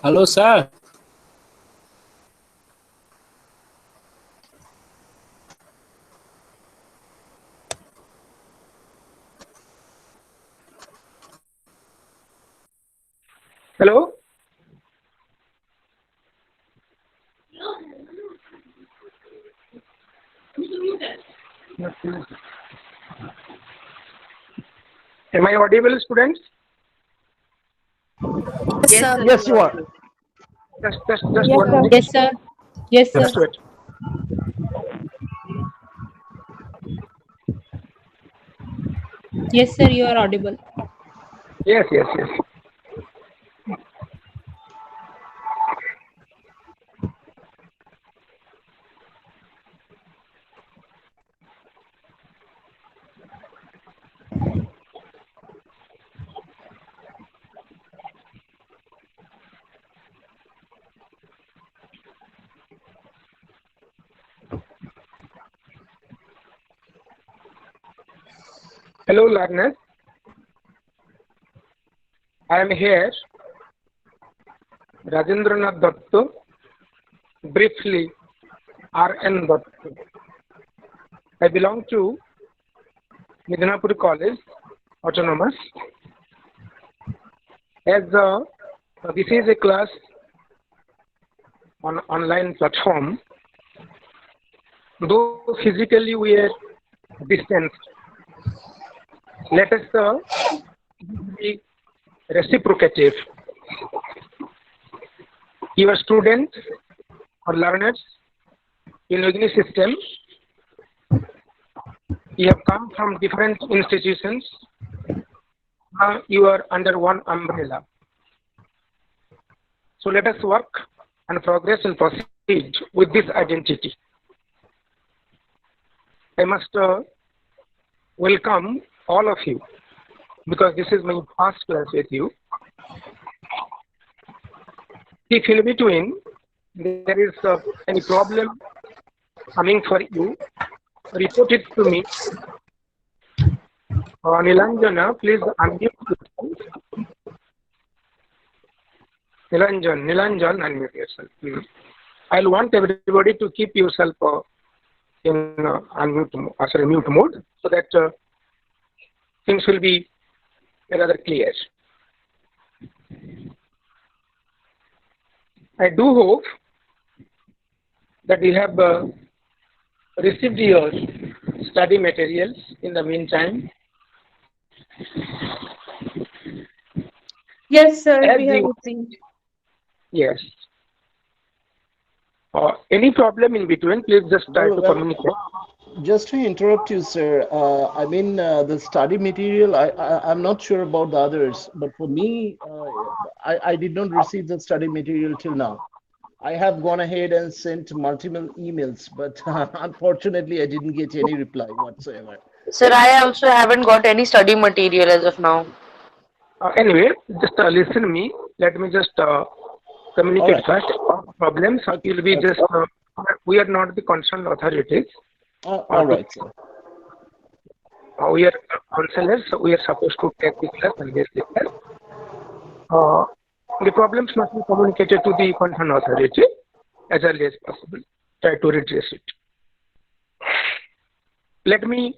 Hello, sir. Hello? Am I audible, students? Yes, Yes, sir. sir. Yes, you are. Just Yes, 1 minute. Yes, sir. Yes, sir. Just wait. Yes, sir. You are audible. Yes, yes, yes. Hello, learners. I am here, Rajendranath Datta, briefly R.N. Datta. I belong to Midnapur College, Autonomous. As this is a class on online platform, though physically we are distanced, let us be reciprocative. Your students or learners in Agni system, you have come from different institutions. Now you are under one umbrella. So let us work and progress and proceed with this identity. I must welcome all of you because this is my first class with you. If in between there is any problem coming for you, report it to me. Nilanjana, please unmute yourself. Nilanjan, unmute yourself. I'll want everybody to keep yourself in mute mode so that things will be rather clear. I do hope that you have received your study materials in the meantime. Yes, sir. As We have you, received. yes. Any problem in between, please just try to Well, communicate. just to interrupt you, sir. I mean, the study material. I'm not sure about the others, but for me, I did not receive the study material till now. I have gone ahead and sent multiple emails, but unfortunately, I didn't get any reply whatsoever. Sir, I also haven't got any study material as of now. Anyway, just listen me. Let me just All communicate right. first. Problems Okay. will be Okay. just. We are not the concerned authorities. All right, sir. We are counselors. So we are supposed to take the class and this class. Uh, the problems must be communicated to the concerned authority as early as possible. Try to redress it. Let me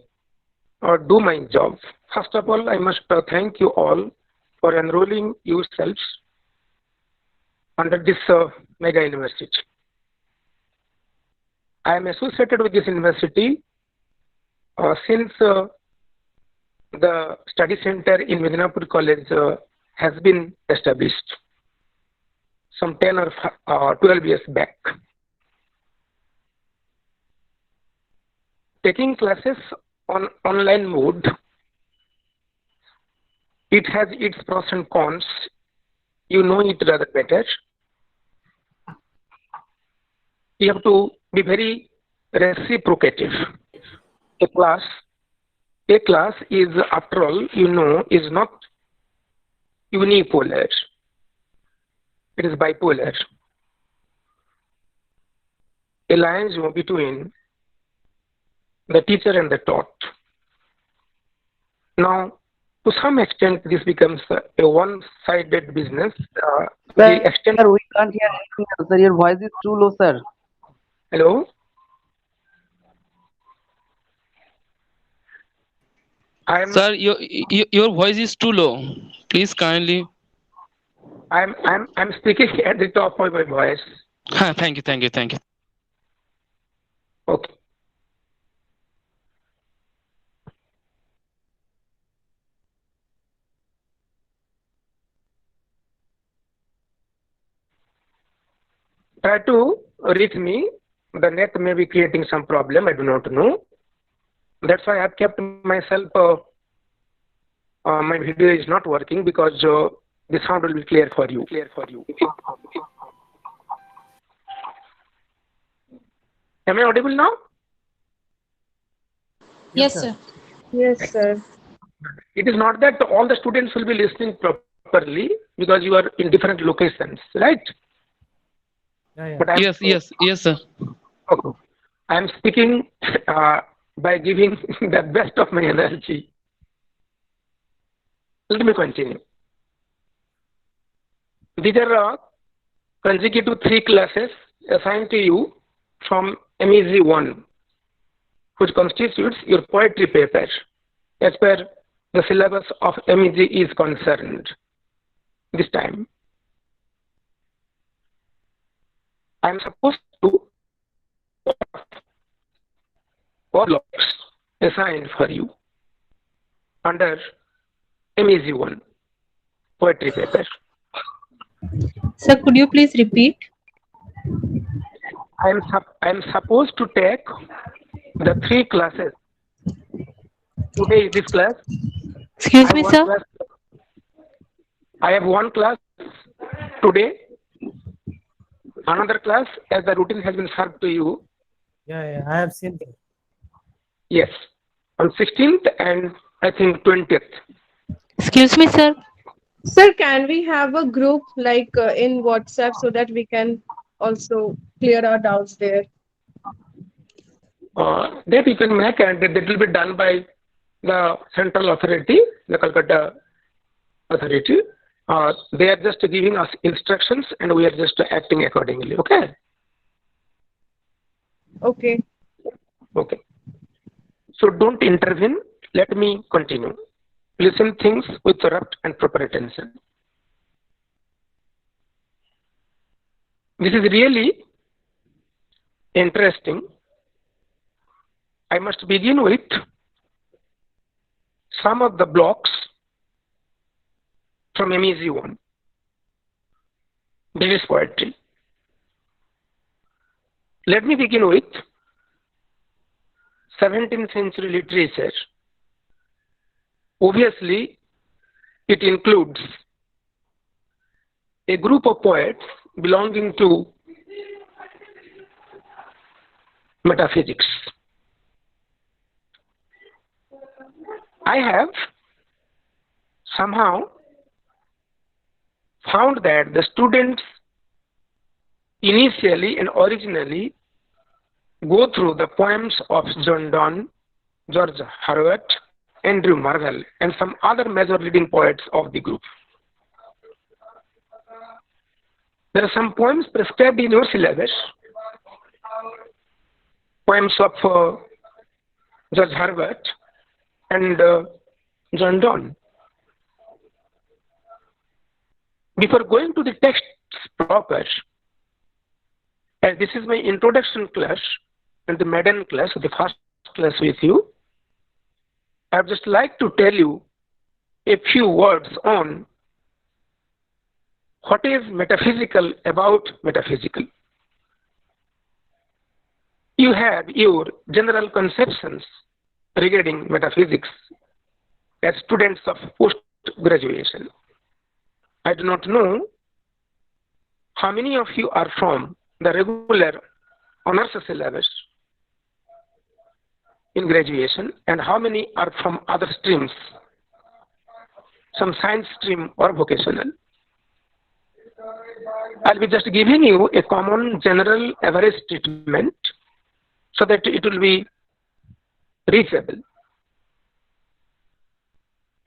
do my job. First of all, I must thank you all for enrolling yourselves under this mega university. I am associated with this university since the study center in Midnapur College has been established some 10 or 12 years back. Taking classes on online mode, it has its pros and cons. You know it rather better. You have to be very reciprocative. A class, a class is, after all, you know, is not unipolar. It is bipolar. A line is between the teacher and the taught. Now, to some extent, this becomes a one-sided business. Sir, The extent. we can't hear anything else, sir. Your voice is too low, sir. Hello. Sir, your voice is too low. Please kindly. I'm speaking at the top of my voice. Thank you. Okay. Try to reach me. The net may be creating some problem. I do not know. That's why I've kept myself. My video is not working because the sound will be clear for you. Am I audible now? Yes, sir. Yes, sir. It is not that all the students will be listening properly because you are in different locations, right? But Yes, sir. okay. I'm speaking by giving the best of my energy. Let me continue. These are consecutive 3 classes assigned to you from MEG01, which constitutes your poetry paper as per the syllabus of MEG is concerned. This time, I am supposed to 4 blocks assigned for you under MEG1 poetry paper. Sir, could you please repeat? I am supposed to take the 3 classes. Today is this class. Excuse me, sir. I have 1 class today. Another class, as the routine has been served to you. Yeah, I have seen that. Yes, on 16th and I think 20th. Excuse me, sir. Sir, can we have a group like in WhatsApp so that we can also clear our doubts there? That you can make, and that will be done by the central authority, the Kolkata authority. They are just giving us instructions and we are just acting accordingly. Okay? Okay. Okay. So don't intervene. Let me continue. Listen things with rapt and proper attention. This is really interesting. I must begin with some of the blocks from MEG1. This is poetry. Let me begin with 17th century literature. Obviously, it includes a group of poets belonging to metaphysics. I have somehow found that the students initially and originally go through the poems of John Donne, George Harrowat, Andrew Marvell, and some other major leading poets of the group. There are some poems prescribed in your syllabus, poems of George Harrowat and John Donne. Before going to the text proper, as this is my introduction class and the maiden class, the first class with you, I would just like to tell you a few words on what is metaphysical about metaphysical. You have your general conceptions regarding metaphysics as students of post-graduation. I do not know how many of you are from the regular honors syllabus in graduation and how many are from other streams, some science stream or vocational. I'll be just giving you a common general average treatment so that it will be reachable.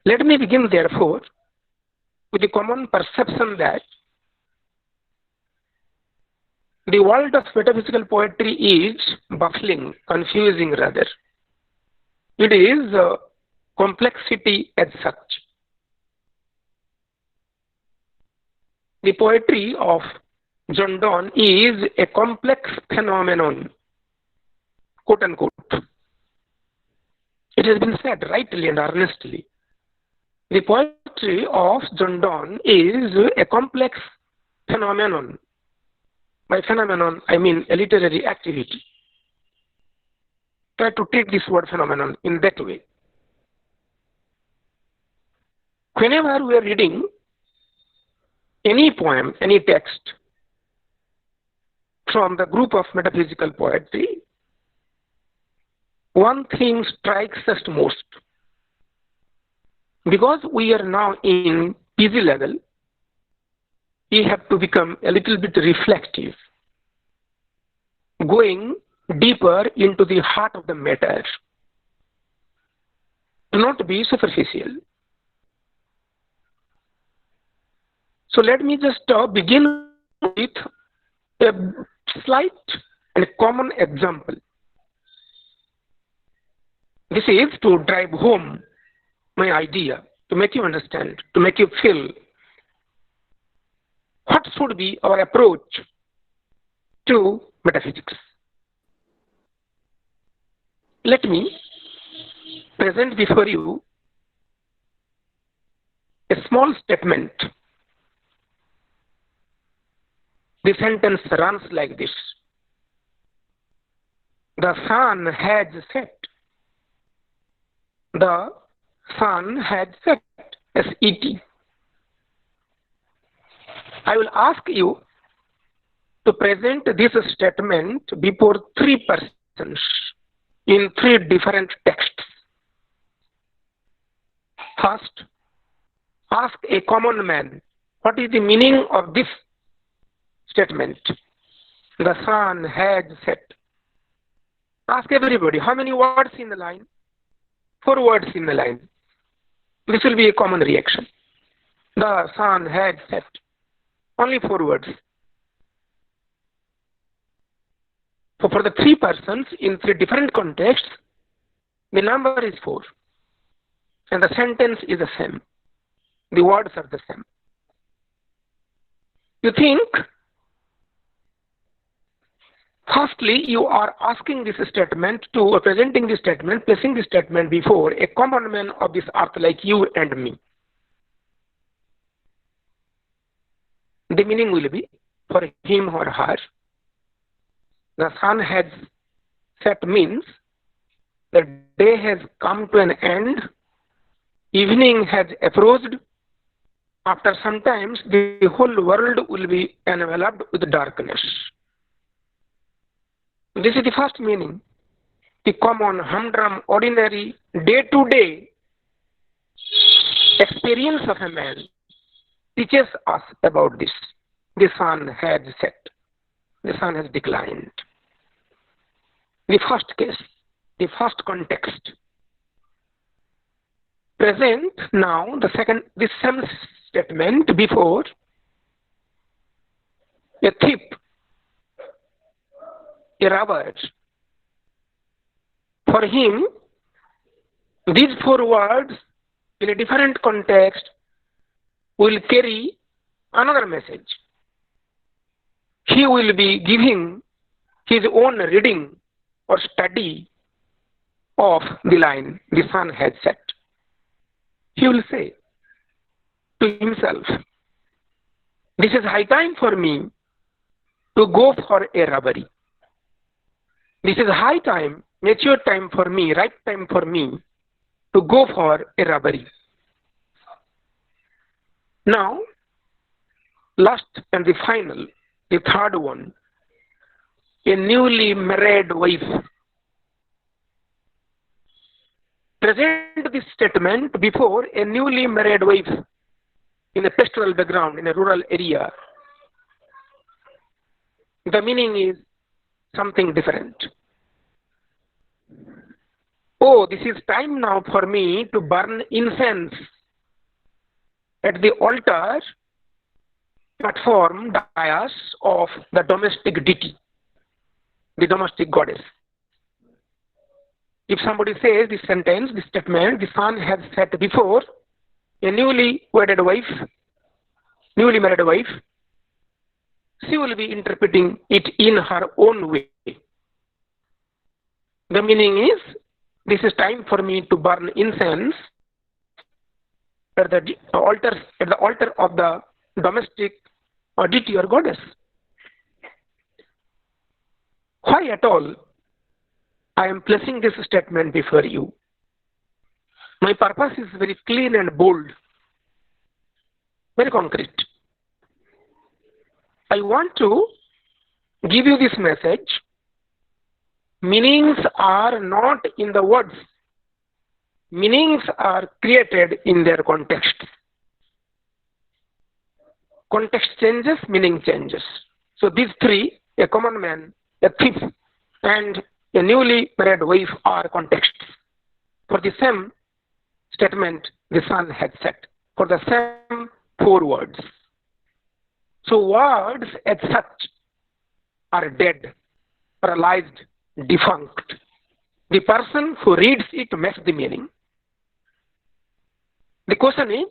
Let me begin, therefore, with the common perception that the world of metaphysical poetry is baffling, confusing rather. It is complexity as such. The poetry of John Donne is a complex phenomenon, quote unquote. It has been said rightly and earnestly. The poetry of John Donne is a complex phenomenon. By phenomenon, I mean a literary activity. Try to take this word phenomenon in that way. Whenever we are reading any poem, any text from the group of metaphysical poetry, one thing strikes us most. Because we are now in PG level, we have to become a little bit reflective, going deeper into the heart of the matter. Do not be superficial. So let me just begin with a slight and common example. This is to drive home my idea, to make you understand, to make you feel what should be our approach to metaphysics. Let me present before you a small statement. The sentence runs like this. The sun has set. The sun has set. S-E-T. I will ask you to present this statement before three persons in three different texts. First, ask a common man, what is the meaning of this statement? The sun has set. Ask everybody, how many words in the line? 4 words in the line. This will be a common reaction. The sun has set. Only 4 words. So for the 3 persons in 3 different contexts, the number is 4. And the sentence is the same. The words are the same. You think, firstly, you are asking this statement to, presenting this statement, placing this statement before a common man of this earth like you and me. The meaning will be, for him or her, the sun has set means the day has come to an end, evening has approached, after some times the whole world will be enveloped with darkness. This is the first meaning. The common, humdrum, ordinary, day-to-day experience of a man teaches us about this. The sun has set. The sun has declined. The first case, the first context. Present now the second, the same statement before a thief, a robber. For him, these 4 words in a different context will carry another message. He will be giving his own reading or study of the line, the sun has set. He will say to himself, this is high time for me to go for a robbery. This is high time, mature time for me, right time for me to go for a robbery. Now, last and the final, the third one, a newly married wife. Present this statement before a newly married wife in a pastoral background, in a rural area. The meaning is something different. Oh, this is time now for me to burn incense at the altar, platform, dais of the domestic deity, the domestic goddess. If somebody says this sentence, this statement, the sun has set before a newly married wife, she will be interpreting it in her own way. The meaning is, this is time for me to burn incense at the altar of the domestic deity or goddess. Why at all I am placing this statement before you? My purpose is very clean and bold, very concrete. I want to give you this message. Meanings are not in the words. Meanings are created in their context. Context changes, meaning changes. So these three, a common man, a thief, and a newly married wife, are contexts. For the same statement, the sun had set. For the same four words. So words as such are dead, paralyzed, defunct. The person who reads it makes the meaning. The question is,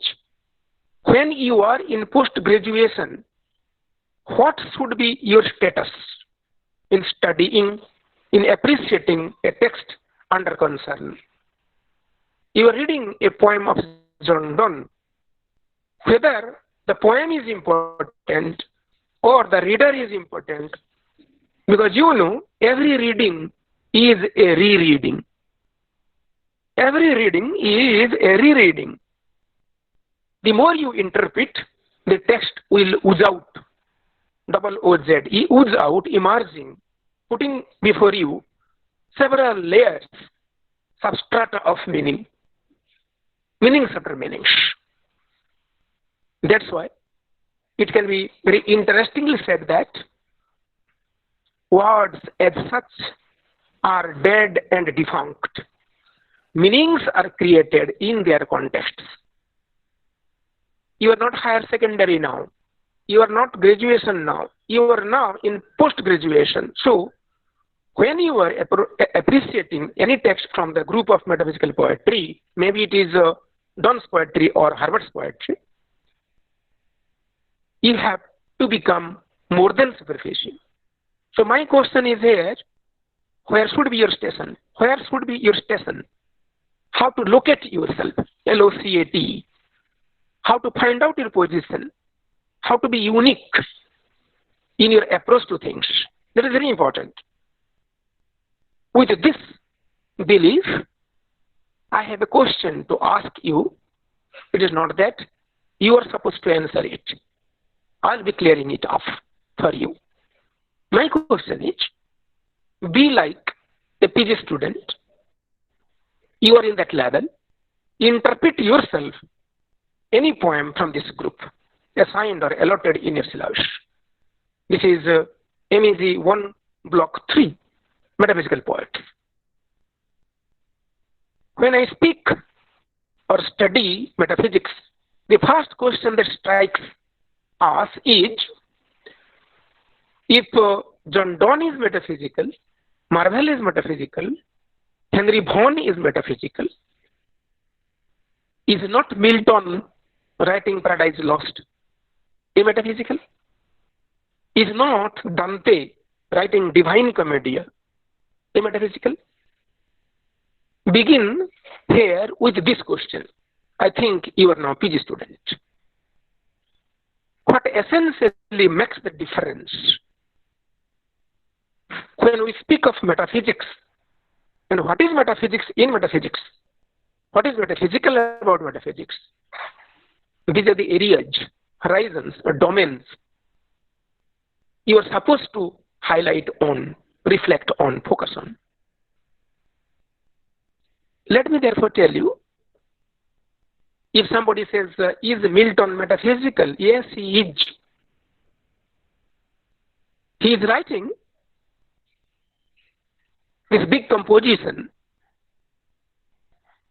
when you are in post-graduation, what should be your status in studying, in appreciating a text under concern? You are reading a poem of John Donne. Whether the poem is important or the reader is important, because you know every reading is a rereading. Every reading is a rereading. The more you interpret, the text will ooze out, OOZE, ooze out, emerging, putting before you several layers, substrata of meaning, meanings after meanings. That's why it can be very interestingly said that words as such are dead and defunct. Meanings are created in their contexts. You are not higher secondary now. You are not graduation now. You are now in post-graduation. So, when you are appreciating any text from the group of metaphysical poetry, maybe it is Donne's poetry or Herbert's poetry, you have to become more than superficial. So my question is here, where should be your station? Where should be your station? How to locate yourself, LOCAT. How to find out your position. How to be unique in your approach to things. That is very important. With this belief, I have a question to ask you. It is not that you are supposed to answer it. I'll be clearing it off for you. My question is, be like a PG student. You are in that level. Interpret yourself any poem from this group, assigned or allotted in your syllabus. This is MEG01 Block 3, Metaphysical Poets. When I speak or study metaphysics, the first question that strikes us is, if John Donne is metaphysical, Marvell is metaphysical, Henry Vaughan is metaphysical, is not Milton writing Paradise Lost a metaphysical? Is not Dante writing Divine Commedia a metaphysical? Begin here with this question. I think you are now PG student. What essentially makes the difference when we speak of metaphysics, and what is metaphysics in metaphysics? What is metaphysical about metaphysics? These are the areas, horizons, or domains you are supposed to highlight on, reflect on, focus on. Let me therefore tell you, if somebody says, is Milton metaphysical? Yes, he is. He is writing this big composition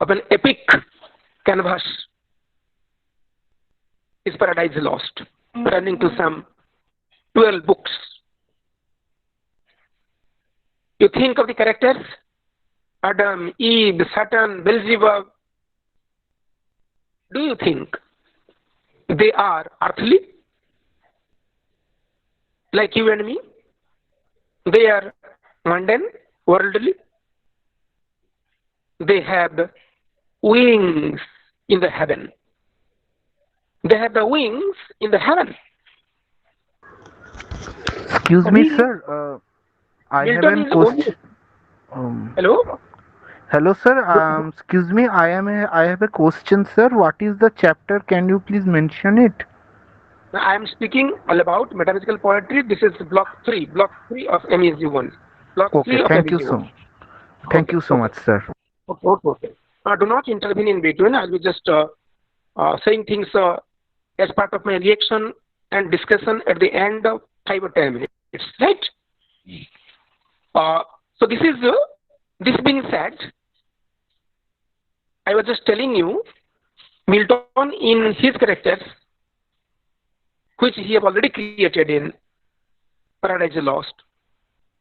of an epic canvas is Paradise Lost, turning to some 12 books. You think of the characters, Adam, Eve, Satan, Beelzebub. Do you think they are earthly, like you and me? They are mundane, worldly. They have wings in the heaven. They have the wings in the heaven. Excuse me, Really? sir. I have Milton a is only. question. Um, Hello? Hello, sir. Excuse me. I have a question, sir. What is the chapter? Can you please mention it? I am speaking all about metaphysical poetry. This is block 3 of MEG01. Block Okay. 3 of Thank you MEG01. so. Thank Okay, you so okay, much, sir. okay. Do not intervene in between. I'll be just saying things as part of my reaction and discussion at the end of 5 or 10 minutes, right? So this being said, I was just telling you, Milton in his characters, which he have already created in Paradise Lost,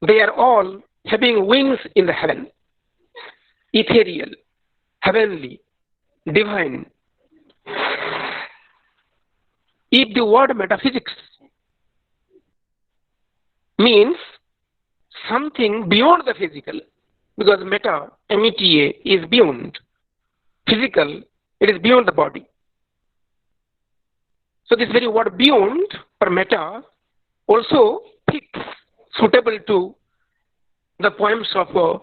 they are all having wings in the heaven, ethereal, heavenly, divine. If the word metaphysics means something beyond the physical, because meta, M-E-T-A, is beyond physical, it is beyond the body. So this very word beyond or meta also fits suitable to the poems of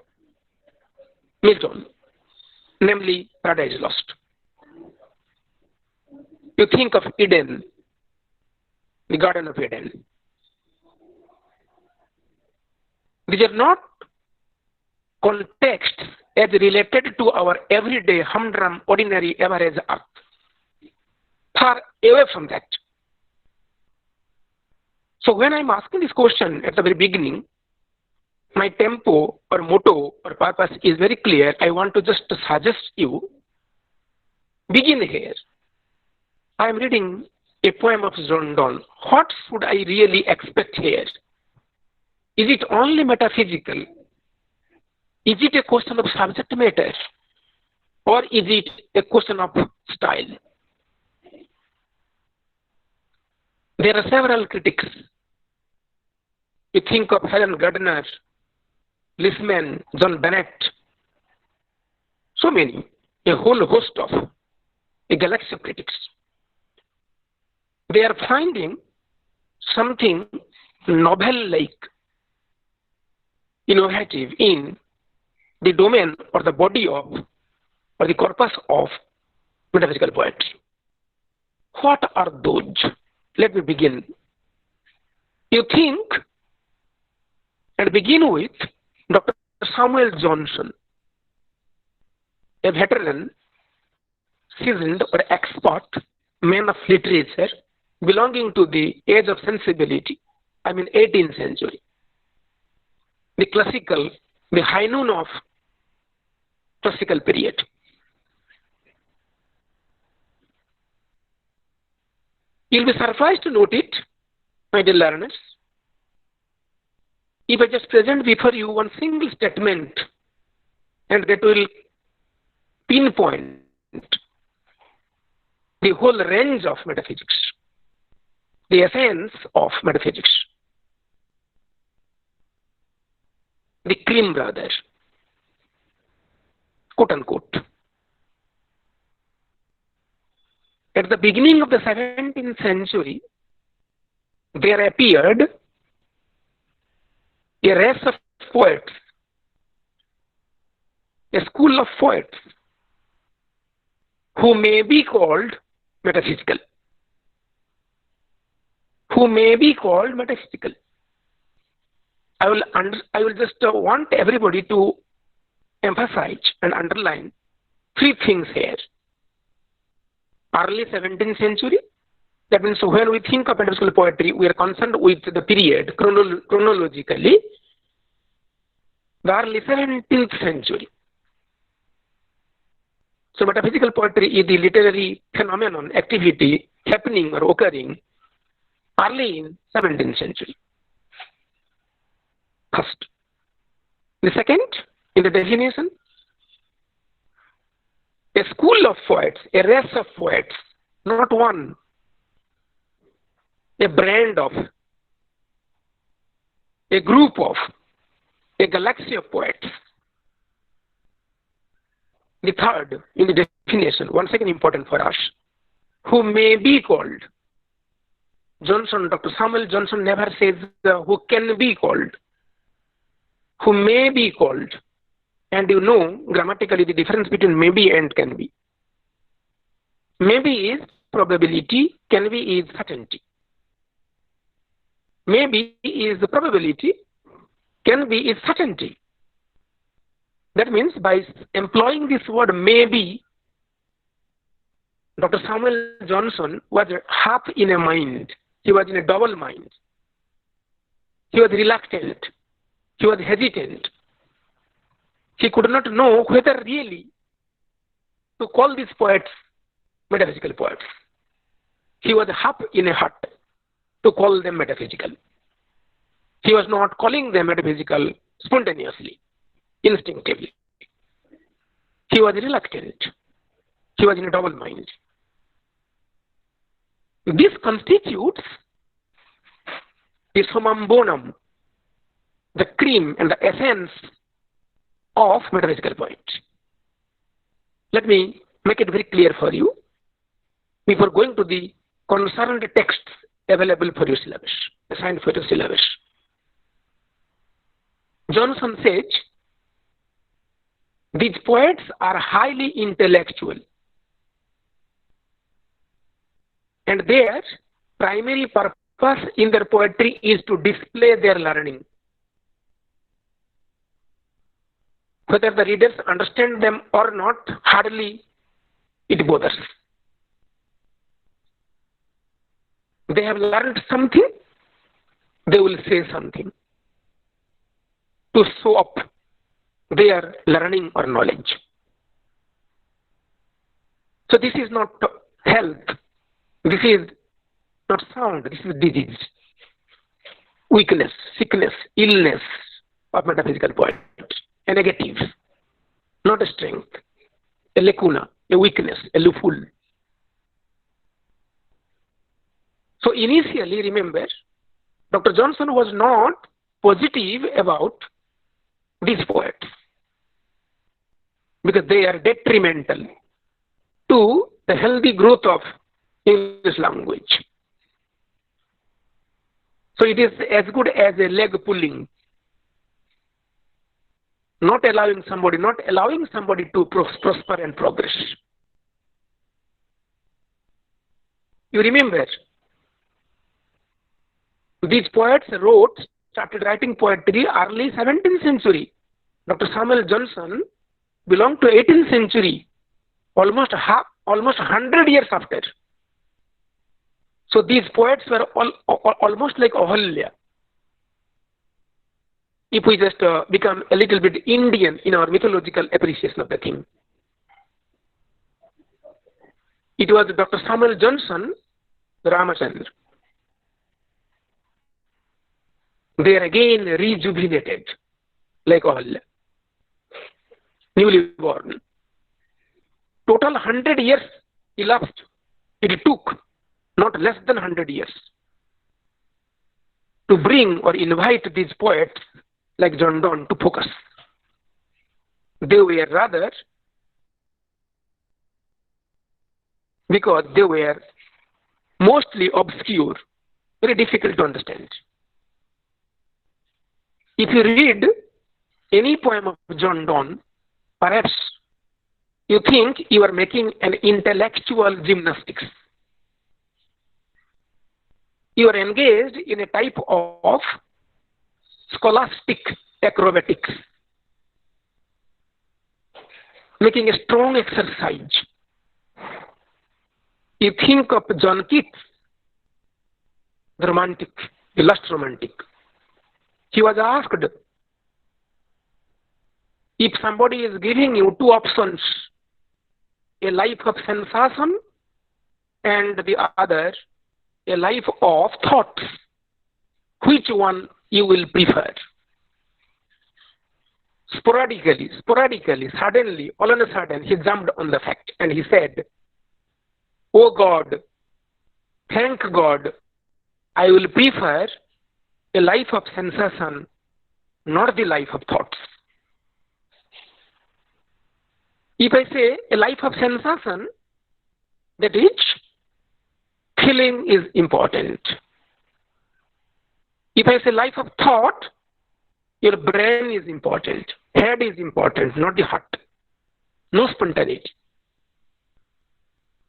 Milton, namely Paradise Lost. You think of Eden, the Garden of Eden. These are not contexts as related to our everyday humdrum, ordinary, average earth. Far away from that. So when I'm asking this question at the very beginning, my tempo or motto or purpose is very clear. I want to just suggest you, begin here. I am reading a poem of John Donne. What should I really expect here? Is it only metaphysical? Is it a question of subject matter? Or is it a question of style? There are several critics. You think of Helen Gardner, Lisman, John Bennett, so many, a whole host of a galaxy of critics. They are finding something novel-like, innovative in the domain or the body of or the corpus of metaphysical poetry. What are those? Let me begin. You think and begin with Dr. Samuel Johnson, a veteran, seasoned or expert man of literature belonging to the age of sensibility, 18th century. The classical, the high noon of classical period. You'll be surprised to note it, my dear learners, if I just present before you one single statement and that will pinpoint the whole range of metaphysics, the essence of metaphysics, the cream brother, quote unquote. At the beginning of the 17th century, there appeared a race of poets, a school of poets who may be called metaphysical. I will just want everybody to emphasize and underline three things here. Early 17th century, that means when we think of metaphysical poetry, we are concerned with the period chronologically, the early 17th century. So metaphysical poetry is the literary phenomenon, activity happening or occurring early in 17th century. First. The second, in the definition, a school of poets, a race of poets, not one, a brand of, a group of, a galaxy of poets. The third, in the definition, once again important for us, who may be called. Johnson, Dr. Samuel Johnson never says who can be called, who may be called. And you know grammatically the difference between maybe and can be. Maybe is probability, can be is certainty. Maybe is the probability, can be is certainty. That means by employing this word maybe, Dr. Samuel Johnson was half in a mind. He was in a double mind. He was reluctant. He was hesitant. He could not know whether really to call these poets metaphysical poets. He was half in a hut to call them metaphysical. He was not calling them metaphysical spontaneously, instinctively. He was reluctant. He was in a double mind. This constitutes the summum bonum, the cream and the essence of metaphysical poets. Let me make it very clear for you before going to the concerned texts available for your syllabus, assigned for your syllabus. Johnson says these poets are highly intellectual and their primary purpose in their poetry is to display their learning. Whether the readers understand them or not, hardly it bothers. They have learned something, they will say something to show up their learning or knowledge. So this is not health, this is not sound, this is disease, weakness, sickness, illness of metaphysical poets. A negative, not a strength, a lacuna, a weakness, a loophole. So initially, remember, Dr. Johnson was not positive about these poets because they are detrimental to the healthy growth of English language. So it is as good as a leg pulling. Not allowing somebody to prosper and progress. You remember, these poets started writing poetry early 17th century. Dr. Samuel Johnson belonged to 18th century, almost 100 years after. So these poets were almost like Ahalya. If we just become a little bit Indian in our mythological appreciation of the thing. It was Dr. Samuel Johnson, Ramachandra. They are again rejuvenated, like Ahalya, newly born. Total 100 years elapsed. It took not less than 100 years to bring or invite these poets like John Donne to focus. They were rather, because they were mostly obscure, very difficult to understand. If you read any poem of John Donne, perhaps you think you are making an intellectual gymnastics. You are engaged in a type of scholastic acrobatics, making a strong exercise. You think of John Keats, the romantic, the last romantic. He was asked, if somebody is giving you two options, a life of sensation and the other a life of thoughts. Which one you will prefer? Sporadically, suddenly, all of a sudden, he jumped on the fact and he said, "Oh God, thank God, I will prefer a life of sensation, not the life of thoughts." If I say a life of sensation, that is, feeling is important. If I say life of thought, your brain is important, head is important, not the heart. No spontaneity.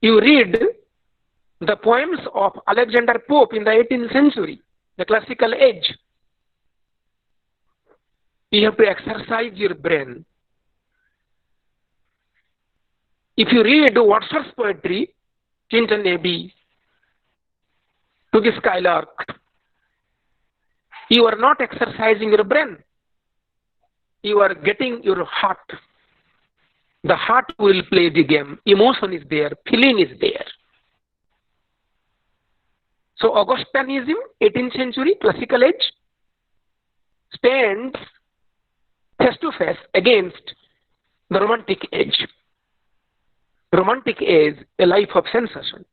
You read the poems of Alexander Pope in the 18th century, the classical age. You have to exercise your brain. If you read Wordsworth's poetry, Clinton Abbey, to the Skylark, you are not exercising your brain. You are getting your heart. The heart will play the game. Emotion is there, feeling is there. So Augustinism, 18th century, classical age, stands face to face against the Romantic age. Romantic age, a life of sensation.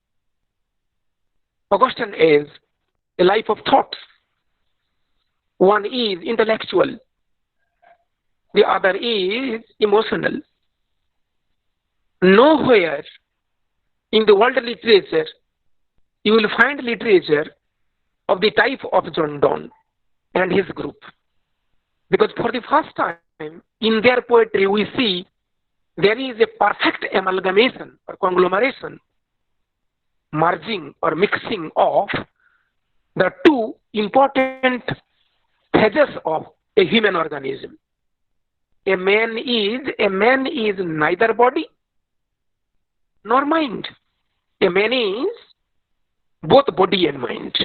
Augustine is a life of thoughts. One is intellectual, the other is emotional. Nowhere in the world literature you will find literature of the type of John Donne and his group. Because for the first time in their poetry we see there is a perfect amalgamation or conglomeration, merging or mixing of the two important phases of a human organism. A man is neither body nor mind. A man is both body and mind.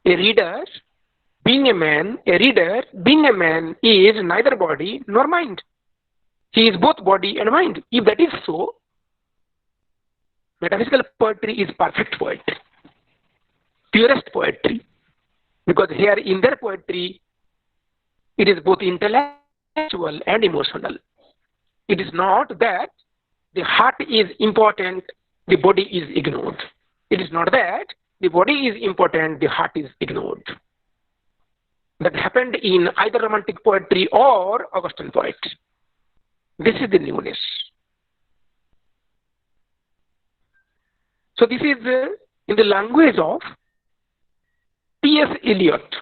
A reader, being a man is neither body nor mind. He is both body and mind. If that is so, metaphysical poetry is perfect poetry, purest poetry. Because here in their poetry, it is both intellectual and emotional. It is not that the heart is important, the body is ignored. It is not that the body is important, the heart is ignored. That happened in either Romantic poetry or Augustine poetry. This is the newness. So this is in the language of T.S. Eliot,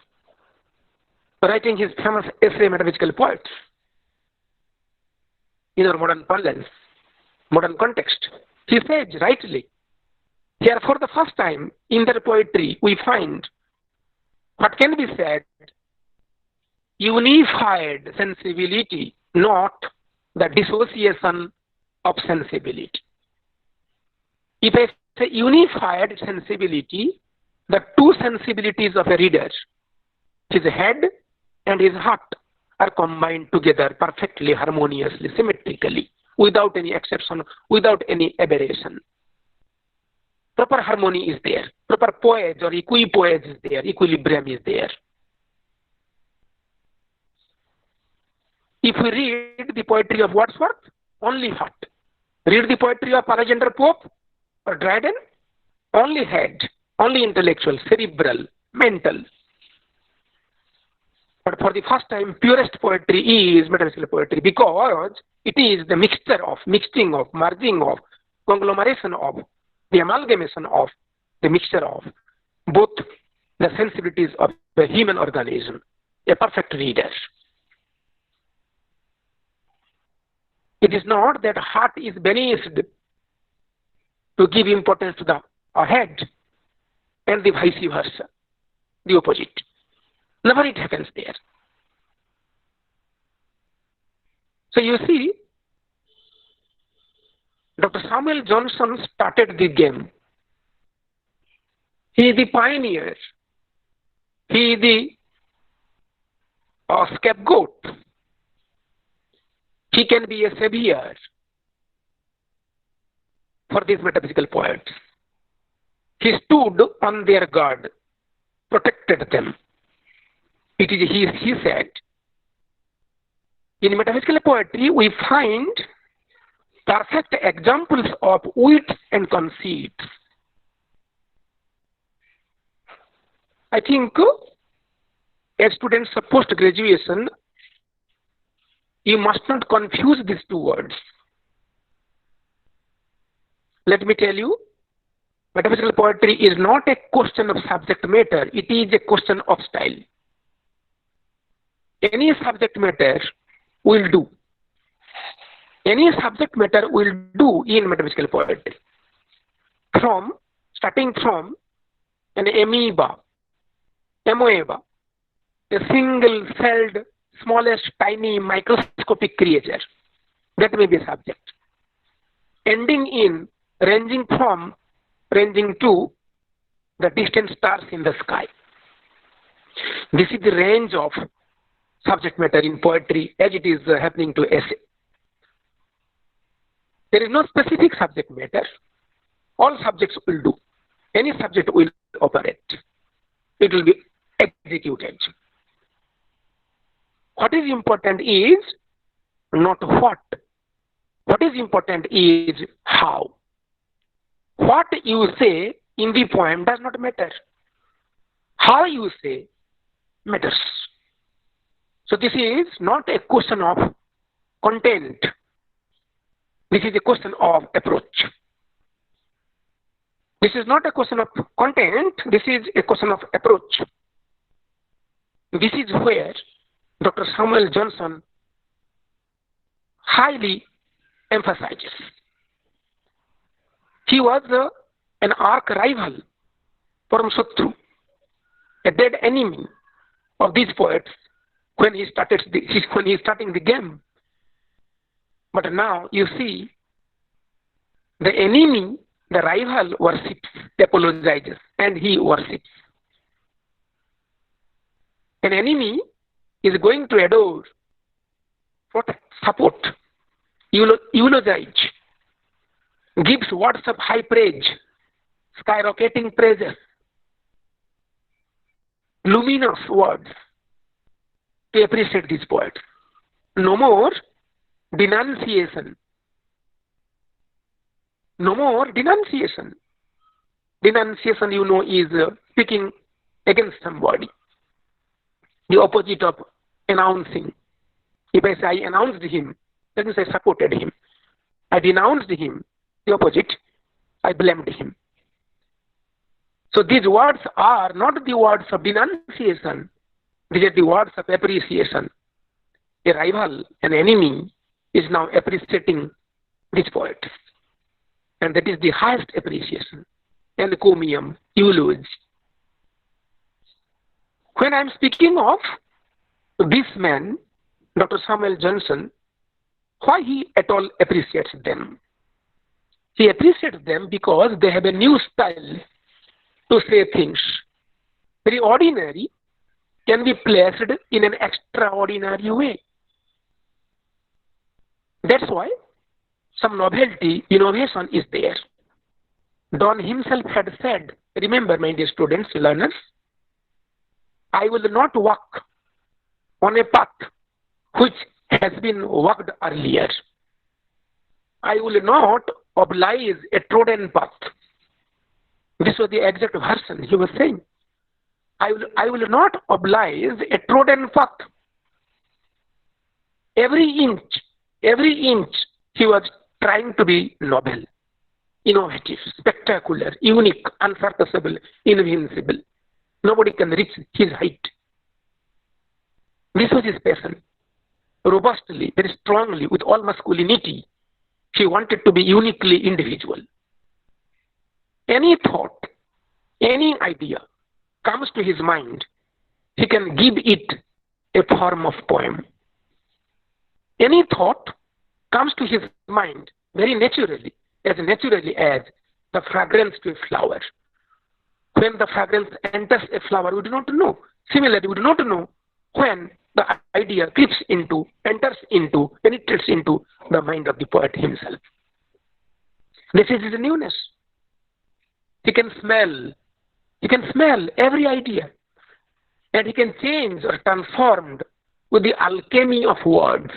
writing his famous essay Metaphysical Poets in our modern parlance, modern context. He says rightly, here for the first time in their poetry we find what can be said unified sensibility, not the dissociation of sensibility. If I say unified sensibility, the two sensibilities of a reader, his head and his heart, are combined together perfectly, harmoniously, symmetrically, without any exception, without any aberration. Proper harmony is there, proper poise or equipoise is there, equilibrium is there. If we read the poetry of Wordsworth, only heart. Read the poetry of Alexander Pope or Dryden, only head, only intellectual, cerebral, mental. But for the first time, purest poetry is metaphysical poetry because it is the mixing of, merging of, conglomeration of, the amalgamation of, the mixture of both the sensibilities of the human organism, a perfect reader. It is not that heart is banished to give importance to the head and the vice versa, the opposite. Never it happens there. So you see, Dr. Samuel Johnson started the game. He is the pioneer. He is the scapegoat. He can be a savior. for these metaphysical poets. He stood on their guard, protected them. It is he said, in metaphysical poetry we find perfect examples of wit and conceit. I think as students of post-graduation, you must not confuse these two words. Let me tell you, metaphysical poetry is not a question of subject matter, it is a question of style. Any subject matter will do. Any subject matter will do in metaphysical poetry. Starting from an amoeba, a single-celled, smallest, tiny, microscopic creature, that may be a subject. Ranging to the distant stars in the sky. This is the range of subject matter in poetry as it is happening to essay. There is no specific subject matter. All subjects will do. Any subject will operate. It will be executed. What is important is not what. What is important is how. What you say in the poem does not matter. How you say matters. So this is not a question of content. This is a question of approach. This is not a question of content. This is a question of approach. This is where Dr. Samuel Johnson highly emphasizes. He was an arch rival, Param-Shatru, a dead enemy of these poets when he started starting the game. But now you see, the enemy, the rival worships, apologizes, and he worships. An enemy is going to adore, support, eulogize, gives words of high praise, skyrocketing praises, luminous words to appreciate these poets. No more denunciation. No more denunciation. Denunciation, you know, is speaking against somebody. The opposite of announcing. If I say I announced him, that means I supported him. I denounced him, the opposite, I blamed him. So these words are not the words of denunciation. These are the words of appreciation. A rival, an enemy, is now appreciating these poets. And that is the highest appreciation. Encomium, eulogy. When I'm speaking of this man, Dr. Samuel Johnson, why he at all appreciates them? He appreciates them because they have a new style to say things. Very ordinary can be placed in an extraordinary way. That's why some novelty, innovation is there. Don himself had said, remember my dear students, learners, I will not walk on a path which has been walked earlier. I will not oblige a trodden path. This was the exact version he was saying. I will not oblige a trodden path. Every inch he was trying to be noble, innovative, spectacular, unique, unsurpassable, invincible. Nobody can reach his height. This was his passion. Robustly, very strongly, with all masculinity, he wanted to be uniquely individual. Any thought, any idea comes to his mind, he can give it a form of poem. Any thought comes to his mind very naturally as the fragrance to a flower. When the fragrance enters a flower, we do not know. Similarly, we do not know when the idea enters into, penetrates into the mind of the poet himself. This is his newness. He can smell. He can smell every idea. And he can change or transform with the alchemy of words.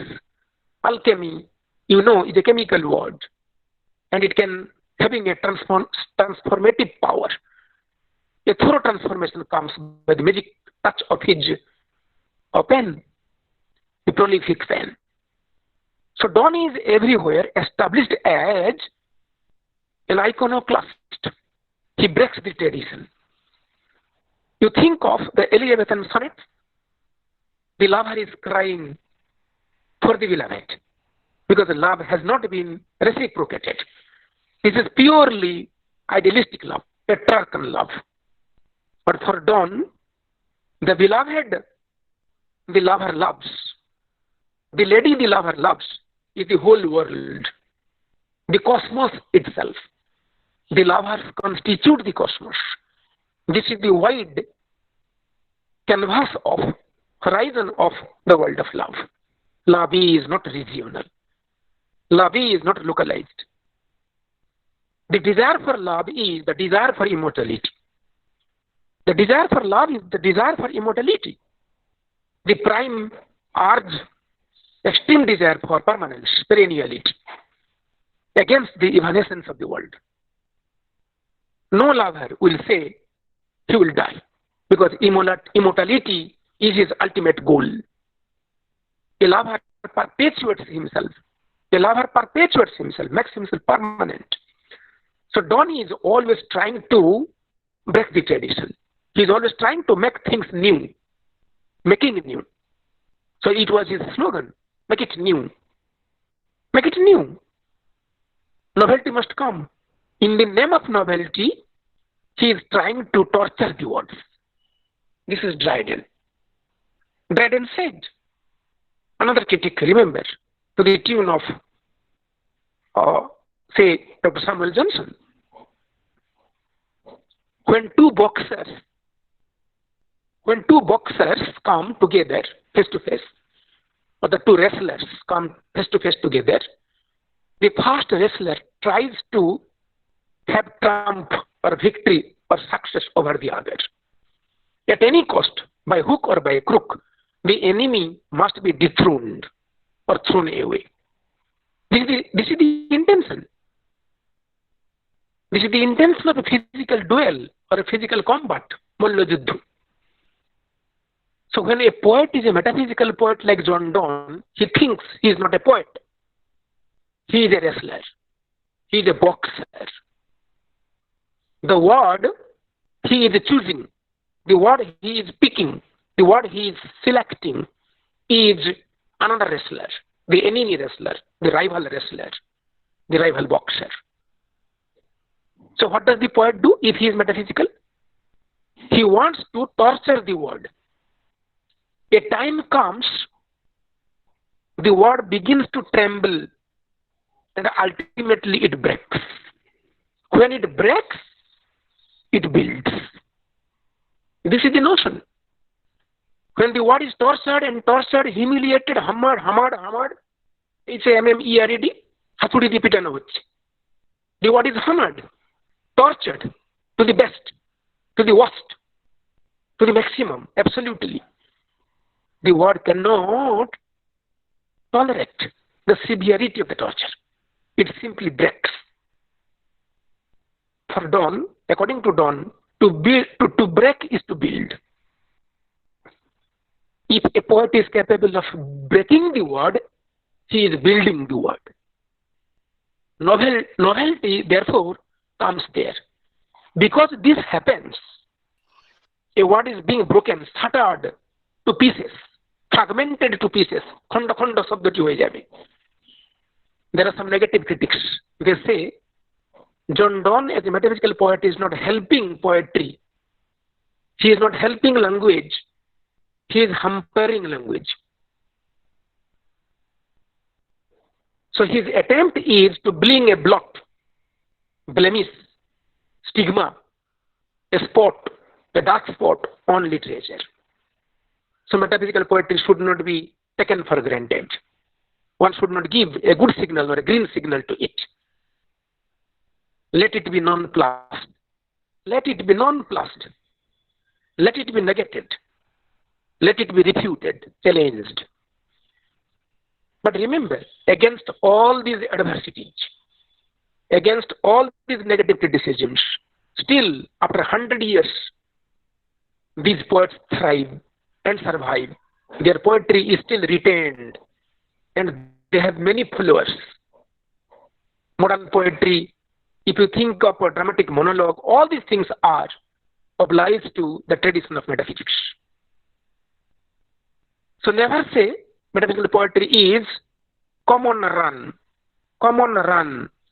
Alchemy, you know, is a chemical word. And it can having a transformative power. A thorough transformation comes by the magic touch of his pen, the prolific pen. So Don is everywhere established as an iconoclast. He breaks the tradition. You think of the Elizabethan sonnet, the lover is crying for the beloved because the love has not been reciprocated. This is purely idealistic love, Petrarchan love. But for Don, the beloved, the lover loves. The lady the lover loves is the whole world, the cosmos itself. The lovers constitute the cosmos. This is the wide canvas of horizon of the world of love. Love is not regional. Love is not localized. The desire for love is the desire for immortality. The desire for love is the desire for immortality. The prime urge, extreme desire for permanence, perenniality, against the evanescence of the world. No lover will say he will die because immortality is his ultimate goal. A lover perpetuates himself. A lover perpetuates himself, makes himself permanent. So Don is always trying to break the tradition. He is always trying to make things new, making it new. So it was his slogan, make it new. Make it new. Novelty must come. In the name of novelty, he is trying to torture the words. This is Dryden. Dryden said, another critic, remember, to the tune of, say, Dr. Samuel Johnson, when two boxers come together face to face, or the two wrestlers come face to face together, the first wrestler tries to have triumph or victory or success over the other. At any cost, by hook or by crook, the enemy must be dethroned or thrown away. This is the intention. This is the intention of a physical duel or a physical combat, Molla Juddhu. So when a poet is a metaphysical poet like John Donne, he thinks he is not a poet. He is a wrestler. He is a boxer. The word he is choosing, the word he is picking, the word he is selecting is another wrestler, the enemy wrestler, the rival wrestler, the rival boxer. So what does the poet do if he is metaphysical? He wants to torture the word. A time comes, the word begins to tremble and ultimately it breaks. When it breaks, it builds. This is the notion. When the word is tortured, humiliated, hammered, it's a MERED, hatudi di pitano hocche. The word is hammered, tortured to the best, to the worst, to the maximum, absolutely. The word cannot tolerate the severity of the torture. It simply breaks. For Donne, according to Donne, to break is to build. If a poet is capable of breaking the word, he is building the word. Novelty, therefore, comes there. Because this happens, a word is being broken, shattered to pieces, fragmented to pieces. Khanda sabdoti hoye jabe. There are some negative critics. They say, John Donne as a metaphysical poet is not helping poetry. He is not helping language. He is hampering language. So his attempt is to bring a blot, blemish, stigma, a spot, a dark spot on literature. So metaphysical poetry should not be taken for granted. One should not give a good signal or a green signal to it. let it be nonplussed. Let it be nonplussed. Let it be negated. Let it be refuted, challenged. But remember, against all these adversities, against all these negative criticisms, still after 100 years, these poets thrive and survive. Their poetry is still retained and they have many followers. Modern poetry, if you think of a dramatic monologue, all these things are obliged to the tradition of metaphysics. So never say metaphysical poetry is common run, or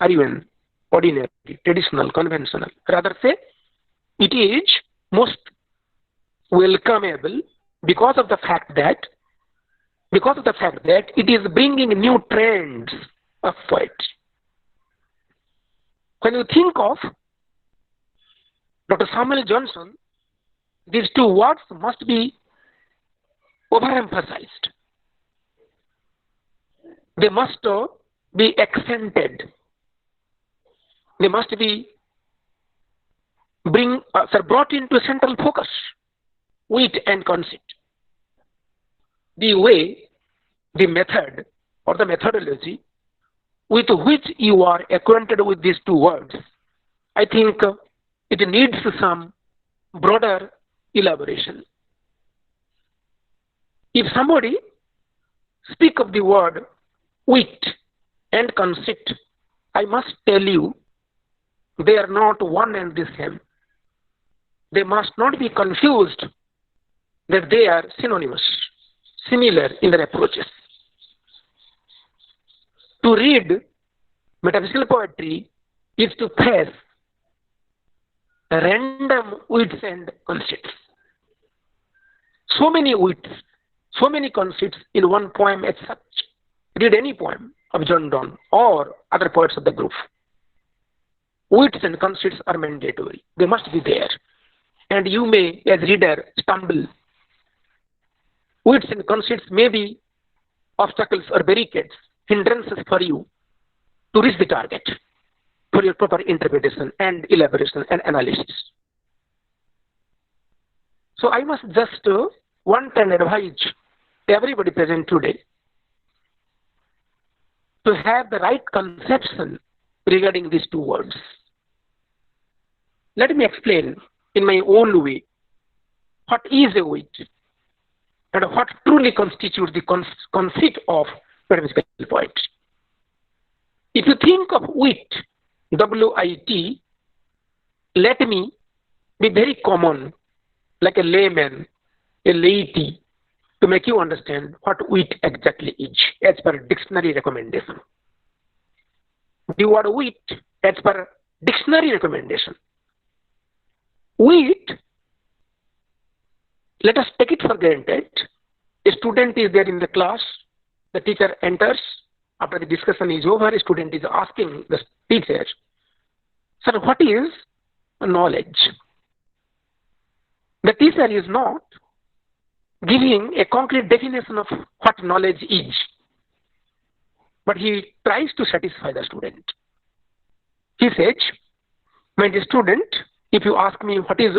even ordinary, traditional, conventional. Rather say it is most welcomeable because of the fact that it is bringing new trends of poetry. When you think of Dr. Samuel Johnson, these two words must be overemphasized. They must be accented. They must be brought into central focus, wit and conceit. The way, the method, or the methodology with which you are acquainted with these two words, I think it needs some broader elaboration. If somebody speak of the word wit and conceit, I must tell you they are not one and the same. They must not be confused that they are synonymous, similar in their approaches. To read metaphysical poetry is to face random wits and conceits. So many wits, so many conceits in one poem as such. Read any poem of John Donne or other poets of the group. Wits and conceits are mandatory. They must be there. And you may, as reader, stumble. Wits and conceits may be obstacles or barricades, hindrances for you to reach the target for your proper interpretation and elaboration and analysis. So I must just want and advise everybody present today to have the right conception regarding these two words. Let me explain in my own way what is a wit and what truly constitutes the conceit of metaphysical poetry. If you think of wit, W-I-T, let me be very common, like a layman, a laity, to make you understand what wit exactly is, as per dictionary recommendation. The word wit, as per dictionary recommendation. Wit, let us take it for granted. A student is there in the class, the teacher enters, after the discussion is over, a student is asking the teacher, "Sir, what is knowledge?" The teacher is not giving a concrete definition of what knowledge is, but he tries to satisfy the student. He says, "My dear student, if you ask me what is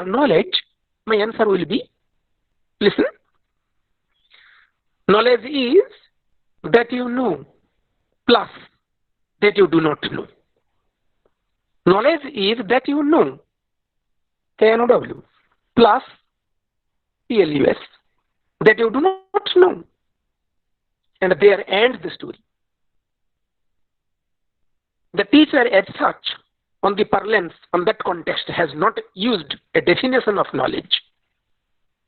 knowledge, my answer will be, listen, knowledge is that you know plus that you do not know. Knowledge is that you know, K-N-O-W, plus P-L-U-S, that you do not know." And there ends the story. The teacher as such, on the parlance, on that context, has not used a definition of knowledge,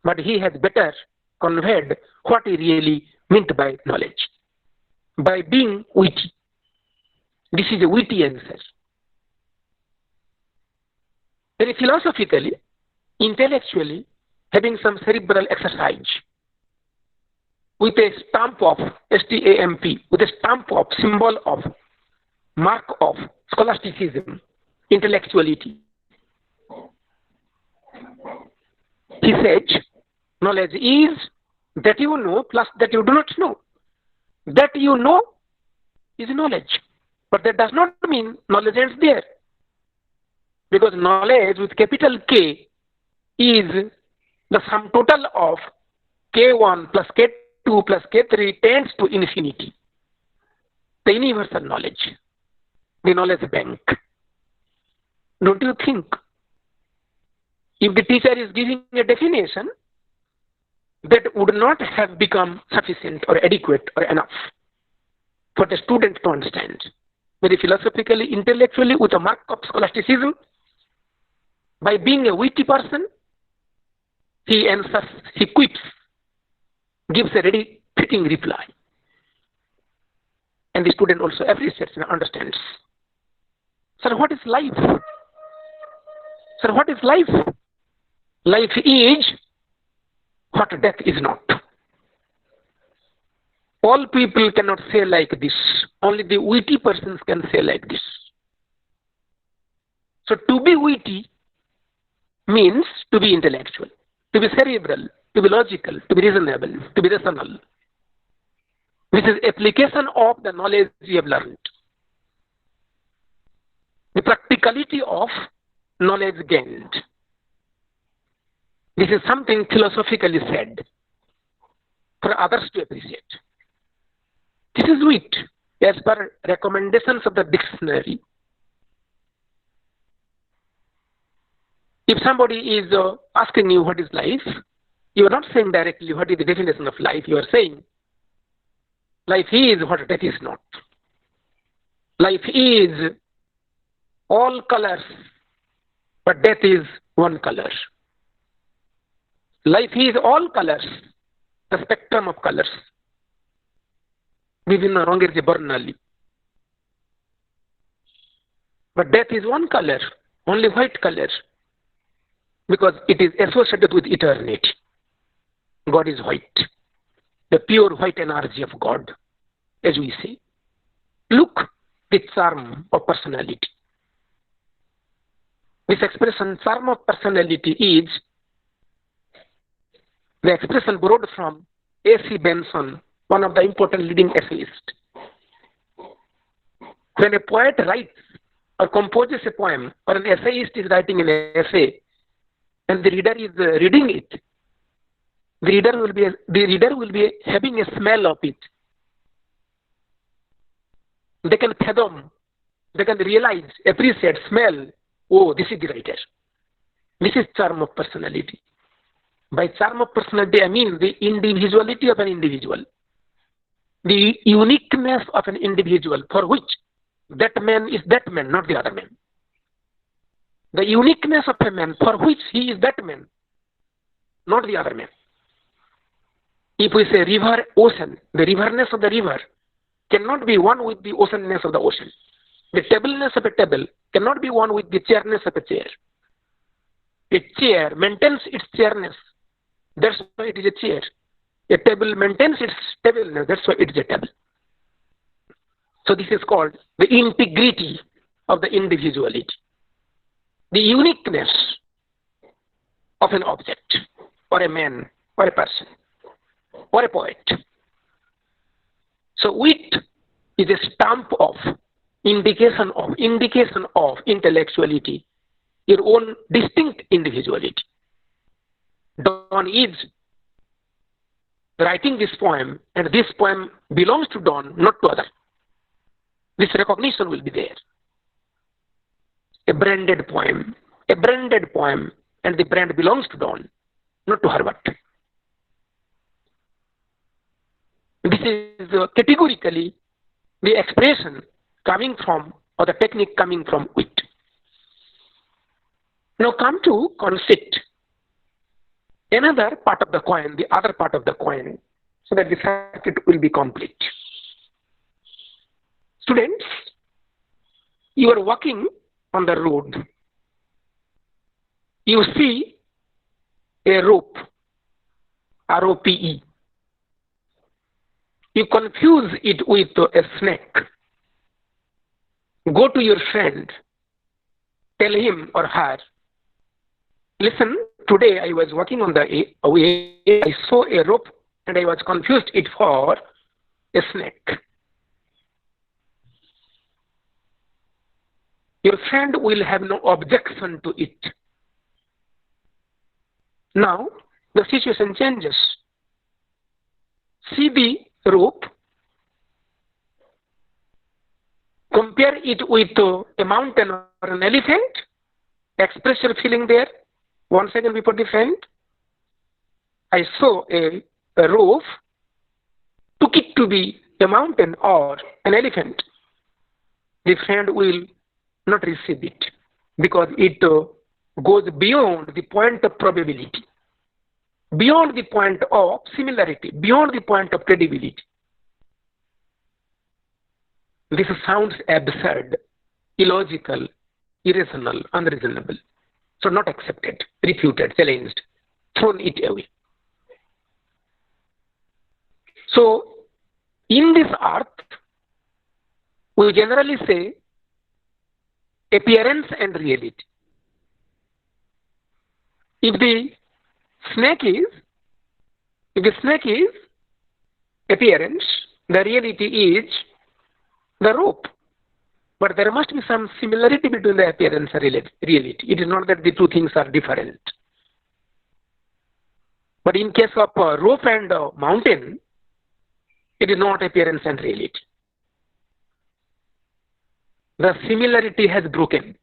but he has better conveyed what he really meant by knowledge, by being witty. This is a witty answer. Very philosophically, intellectually, having some cerebral exercise, with a stamp of S-T-A-M-P, with a stamp of symbol of mark of scholasticism, intellectuality. He said, knowledge is that you know plus that you do not know. That you know is knowledge. But that does not mean knowledge ends there. Because knowledge with capital K is the sum total of K1 plus K2 plus K3 tends to infinity. The universal knowledge, the knowledge bank. Don't you think? If the teacher is giving a definition, that would not have become sufficient or adequate or enough for the student to understand. Very philosophically, intellectually, with a mark of scholasticism, by being a witty person, he answers, he quips, gives a ready fitting reply. And the student also appreciates and understands. Sir, what is life? Sir, what is life? Life is what death is not. All people cannot say like this. Only the witty persons can say like this. So to be witty means to be intellectual, to be cerebral, to be logical, to be reasonable, to be rational. This is application of the knowledge we have learned. The practicality of knowledge gained. This is something philosophically said for others to appreciate. This is wit as per recommendations of the dictionary. If somebody is asking you what is life, you are not saying directly what is the definition of life. You are saying life is what death is not. Life is all colors, but death is one color. Life is all colors, the spectrum of colors. ବିଭିନ୍ନ ରଙ୍ଗରେ ଯେ ବର୍ଣ୍ଣାলী. But death is one color, only white color, because it is associated with eternity. God is white, the pure white energy of God, as we say. Look, the charm of personality. This expression, charm of personality, is the expression borrowed from A.C. Benson, one of the important leading essayists. When a poet writes or composes a poem, or an essayist is writing an essay, and the reader is reading it, the reader will be having a smell of it. They can fathom, they can realize, appreciate, smell. Oh, this is the writer. This is charm of personality. By charm of personality, I mean the individuality of an individual, the uniqueness of an individual for which that man is that man, not the other man. The uniqueness of a man for which he is that man, not the other man. If we say river, ocean, the riverness of the river cannot be one with the oceanness of the ocean. The tableness of a table cannot be one with the chairness of a chair. A chair maintains its chairness. That's why it is a chair. A table maintains its tableness. That's why it is a table. So this is called the integrity of the individuality, the uniqueness of an object, or a man, or a person, or a poet. So wit is a stamp of indication of intellectuality, your own distinct individuality. Don is writing this poem, and this poem belongs to Don, not to other. This recognition will be there. A branded poem, and the brand belongs to Don, not to Herbert. This is categorically the expression coming from, or the technique coming from wit. Now come to conceit. Another part of the coin, the other part of the coin, so that the circuit will be complete. Students, you are walking on the road. You see a rope, R-O-P-E. You confuse it with a snake. Go to your friend, tell him or her, listen, today I was walking on the way, I saw a rope and I was confused it for a snake. your friend will have no objection to it. Now, the situation changes. See the rope, compare it with a mountain or an elephant, express your feeling there. 1 second before the friend. I saw a rope, took it to be a mountain or an elephant. The friend will not receive it because it goes beyond the point of probability, beyond the point of similarity, beyond the point of credibility. This sounds absurd, illogical, irrational, unreasonable. So not accepted, refuted, challenged, thrown it away. So in this earth, we generally say appearance and reality. If the snake is appearance, the reality is the rope. But there must be some similarity between the appearance and reality. It is not that the two things are different. But in case of rope and mountain, it is not appearance and reality. The similarity has broken.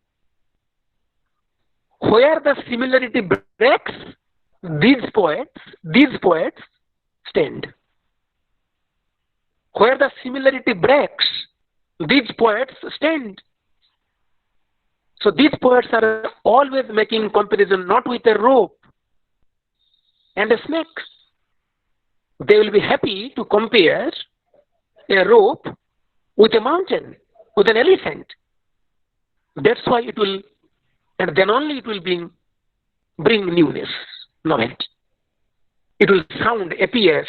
Where the similarity breaks, these poets stand. Where the similarity breaks, these poets stand. So these poets are always making comparison not with a rope and a snake. They will be happy to compare a rope with a mountain, with an elephant. That's why it will, and then only it will bring newness, novelty. It will appear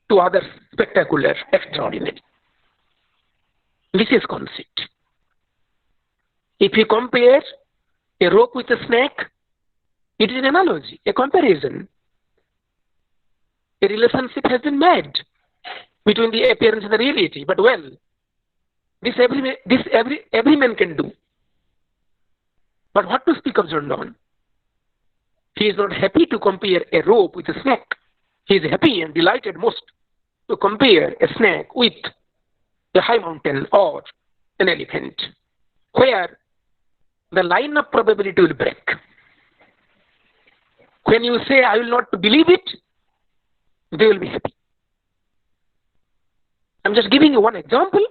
to others spectacular, extraordinary. This is concept. If you compare a rope with a snake, it is an analogy, a comparison. A relationship has been made between the appearance and the reality. But well, this every man can do. But what to speak of John Donne? He is not happy to compare a rope with a snake. He is happy and delighted most to compare a snake with a high mountain or an elephant, where the line of probability will break. When you say, I will not believe it, they will be happy. I'm just giving you one example.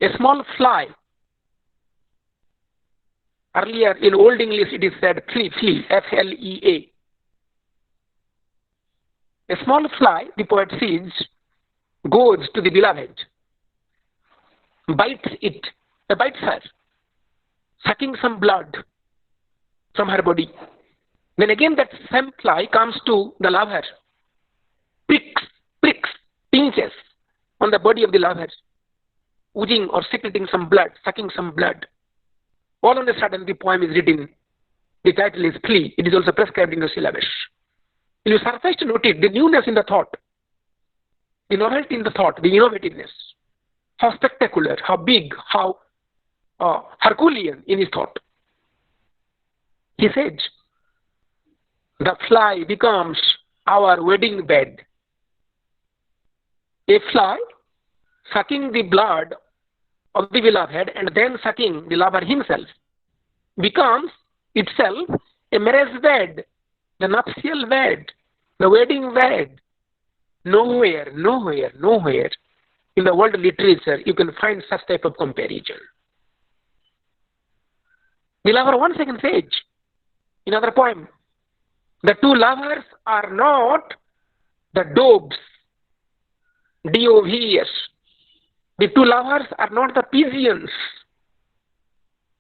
A small fly. Earlier in Old English it is said flea, F-L-E-A. A small fly, the poet says, goes to the beloved, bites her, sucking some blood from her body. Then again that same fly comes to the lover, pricks, pinches on the body of the lover, oozing or secreting some blood, sucking some blood. All on a sudden the poem is written. The title is Flea. It is also prescribed in the syllabus. You surprised to notice the newness in the thought, the novelty in the thought, the innovativeness. How spectacular, how big, how Herculean in his thought. He says, the fly becomes our wedding bed. A fly sucking the blood of the beloved and then sucking the lover himself becomes itself a marriage bed, the nuptial bed, the wedding bed. Nowhere in the world literature you can find such type of comparison. The lover once again says in another poem, the two lovers are not the doves, D-O-V-E-S. The two lovers are not the pigeons.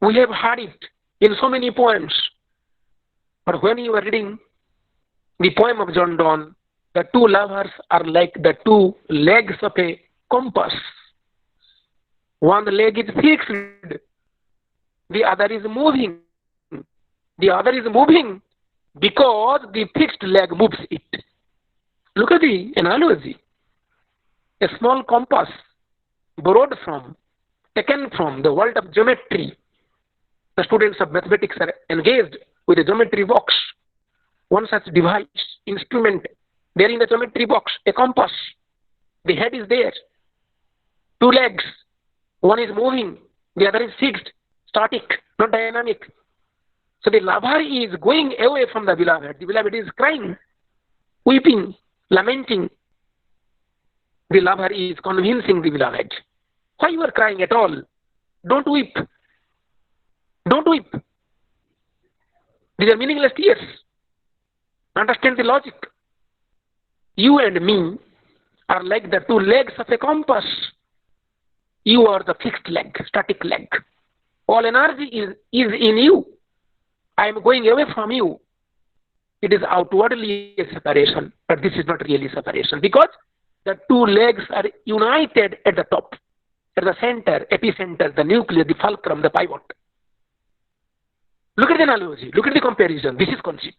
We have heard it in so many poems. But when you are reading the poem of John Donne, the two lovers are like the two legs of a compass. One leg is fixed, the other is moving. The other is moving because the fixed leg moves it. Look at the analogy. A small compass borrowed from taken from the world of geometry. The students of mathematics are engaged with a geometry box. One such device, instrument, there in the geometry box, a compass. The head is there. Two legs. One is moving, the other is fixed, static, not dynamic. So the lover is going away from the beloved. The beloved is crying, weeping, lamenting. The lover is convincing the beloved. Why you are crying at all? Don't weep. Don't weep. These are meaningless tears. Understand the logic. You and me are like the two legs of a compass. You are the fixed leg, static leg. All energy is in you. I am going away from you. It is outwardly a separation, but this is not really separation because the two legs are united at the top, at the center, epicenter, the nucleus, the fulcrum, the pivot. Look at the analogy, look at the comparison. This is conceit.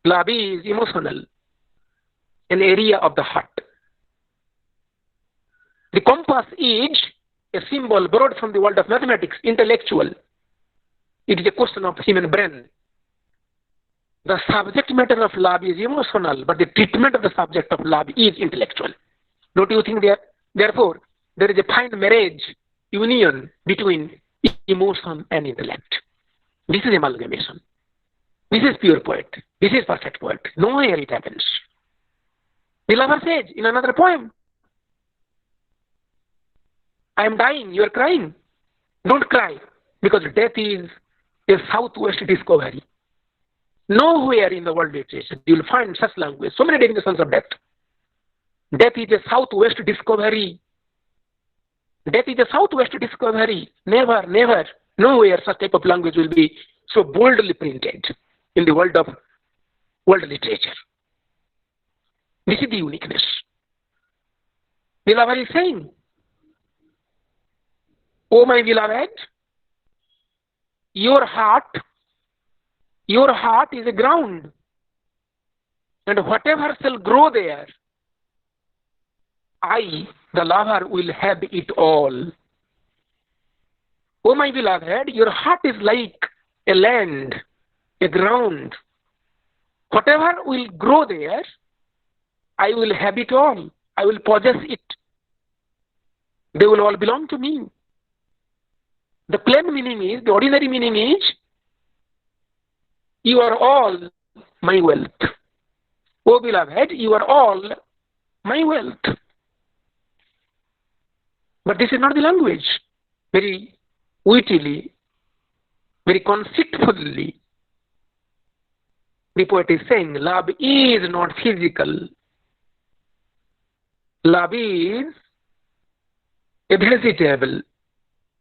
Love is emotional, an area of the heart. The compass is a symbol borrowed from the world of mathematics, intellectual. It is a question of human brain. The subject matter of love is emotional, but the treatment of the subject of love is intellectual. Don't you think therefore, there is a fine marriage, union between emotion and intellect. This is amalgamation. This is pure poet. This is perfect poet. Nowhere it happens. The lover says in another poem, I am dying, you are crying. Don't cry, because death is a southwest discovery. Nowhere in the world literature you will find such language, so many definitions of death. Death is a southwest discovery. Death is a southwest discovery. Never, never, nowhere such type of language will be so boldly printed in the world of world literature. This is the uniqueness. The lover is saying, oh my beloved, your heart is a ground, and whatever shall grow there, I, the lover, will have it all. Oh my beloved, your heart is like a land, a ground. Whatever will grow there, I will have it all. I will possess it. They will all belong to me. The plain meaning is, the ordinary meaning is, you are all my wealth. Oh beloved, you are all my wealth. But this is not the language. Very wittily, very conceitfully, the poet is saying, love is not physical. Love is a vegetable,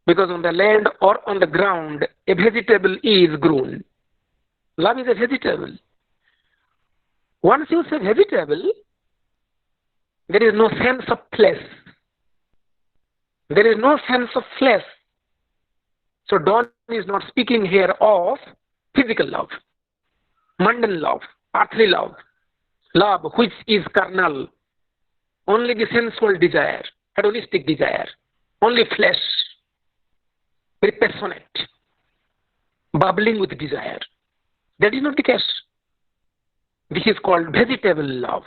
because on the land or on the ground, a vegetable is grown. Love is a vegetable. Once you say vegetable, there is no sense of flesh. There is no sense of flesh. So Don is not speaking here of physical love, mundane love, earthly love, love which is carnal, only the sensual desire, hedonistic desire, only flesh, very passionate, bubbling with desire. That is not the case. This is called vegetable love.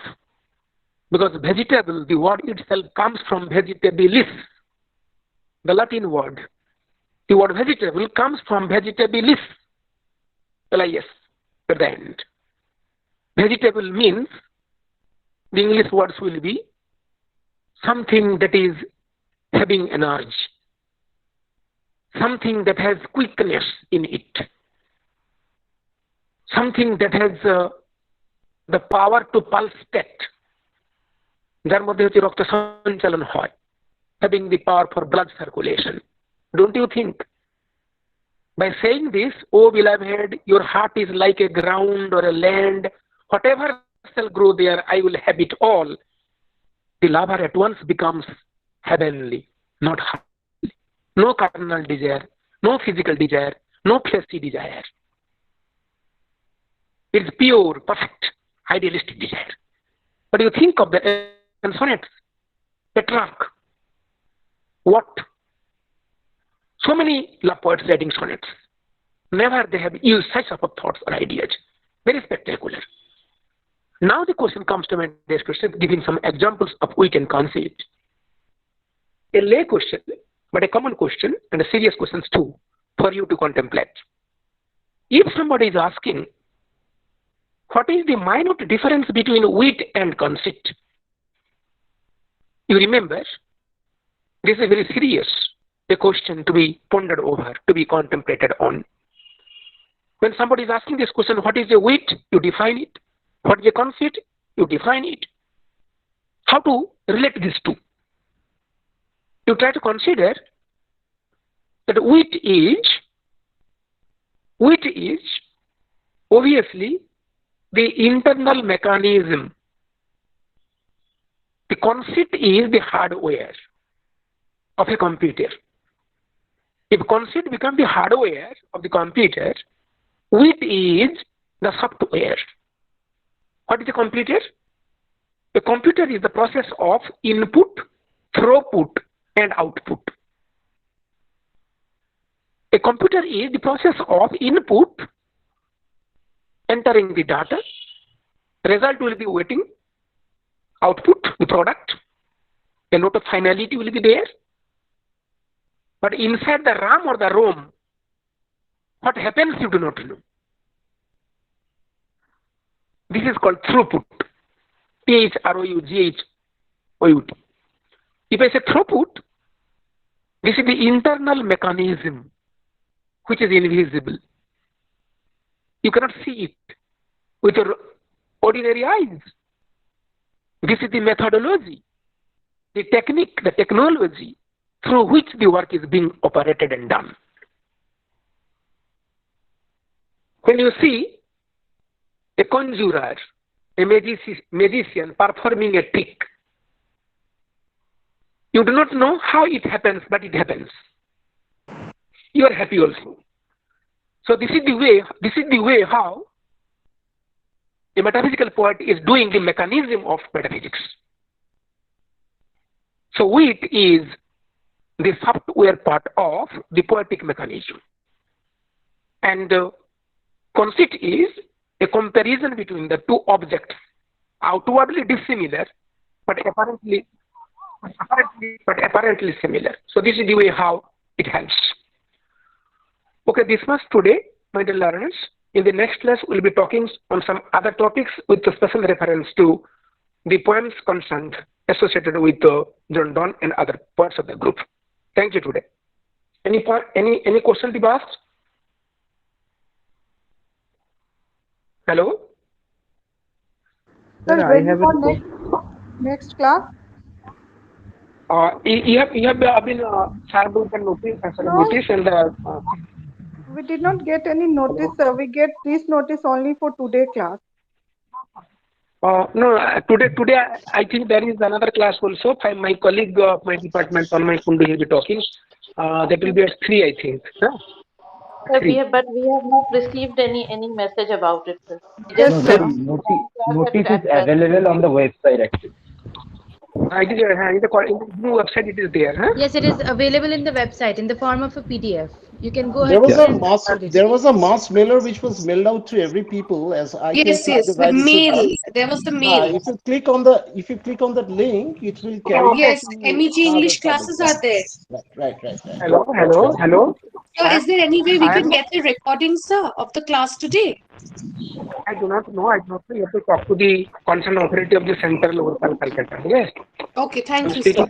Because vegetable, the word itself comes from vegetabilis, the Latin word. The word vegetable comes from vegetabilis, L-I-S, at the end. Vegetable means, the English words will be something that is having energy, something that has quickness in it, something that has the power to pulsate, যার মধ্যে হচ্ছে রক্ত সঞ্চালন হয়, having the power for blood circulation. Don't you think? By saying this, oh beloved, your heart is like a ground or a land, whatever shall grow there, I will have it all. The lover at once becomes heavenly, not earthly. No carnal desire, no physical desire, no fleshly desire. It's pure, perfect, idealistic desire. But you think of the sonnets, Petrarch. what? So many love poets writing sonnets. Never they have used such of thoughts or ideas. Very spectacular. Now the question comes to my next question, giving some examples of wit and conceit. A lay question, but a common question and a serious questions too, for you to contemplate. If somebody is asking, what is the minute difference between wit and conceit? You remember, this is very serious, a question to be pondered over, to be contemplated on. When somebody is asking this question, what is a wit? You define it. What is a conceit? You define it. How to relate these two? You try to consider that wit is obviously the internal mechanism. The conceit is the hardware of a computer. If conceit becomes the hardware of the computer, wit is the software. What is a computer? A computer is the process of input, throughput, and output. A computer is the process of input, entering the data, result will be waiting, output, the product, a note of finality will be there. But inside the RAM or the ROM, what happens you do not know. This is called throughput. Throughgout. If I say throughput, this is the internal mechanism which is invisible. You cannot see it with your ordinary eyes. This is the methodology, the technique, the technology through which the work is being operated and done. When you see a conjurer, a magician performing a trick, you do not know how it happens, but it happens. You are happy also. So this is the way how a metaphysical poet is doing the mechanism of metaphysics. So wit is the software part of the poetic mechanism. And conceit is a comparison between the two objects, outwardly dissimilar, but apparently similar. So this is the way how it helps. Okay, this was today, my dear learners. In the next class, we'll be talking on some other topics with a special reference to the poems concerned associated with John Donne and other parts of the group. Thank you today. Any question to be asked? Hello? Sir, I have a Next class? You have been served with the notice and We did not get any notice, sir. We get this notice only for today class. no, today I think there is another class also. My colleague of my department on my Kundu will be talking. That will be at 3, I think. Huh? Sir, we have not received any message about it, sir. Yes, Just sir. Notice is available on the website actually. It is in the new website. It is there. Huh? Yes, it is available in the website in the form of a PDF. You can go There ahead. There was a mass mailer which was mailed out to every people as I can see the mail. There was the mail. If you click on that link, it will carry. Yes, MEG English classes are there. Right. Hello. So, is there any way we can get the recording, sir, of the class today? I do not know. You have to talk to the concerned authority of the central local Kolkata. Yes. Okay, thank you, sir.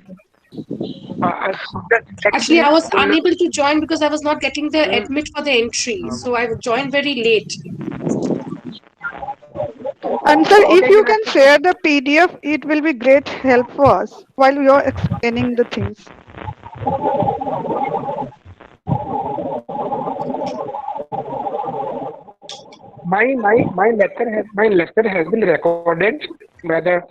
Actually, I was unable to join because I was not getting the admit for the entry. So I joined very late. And sir, if you can share the PDF, it will be great help for us while we are explaining the things. My lecture has been recorded by the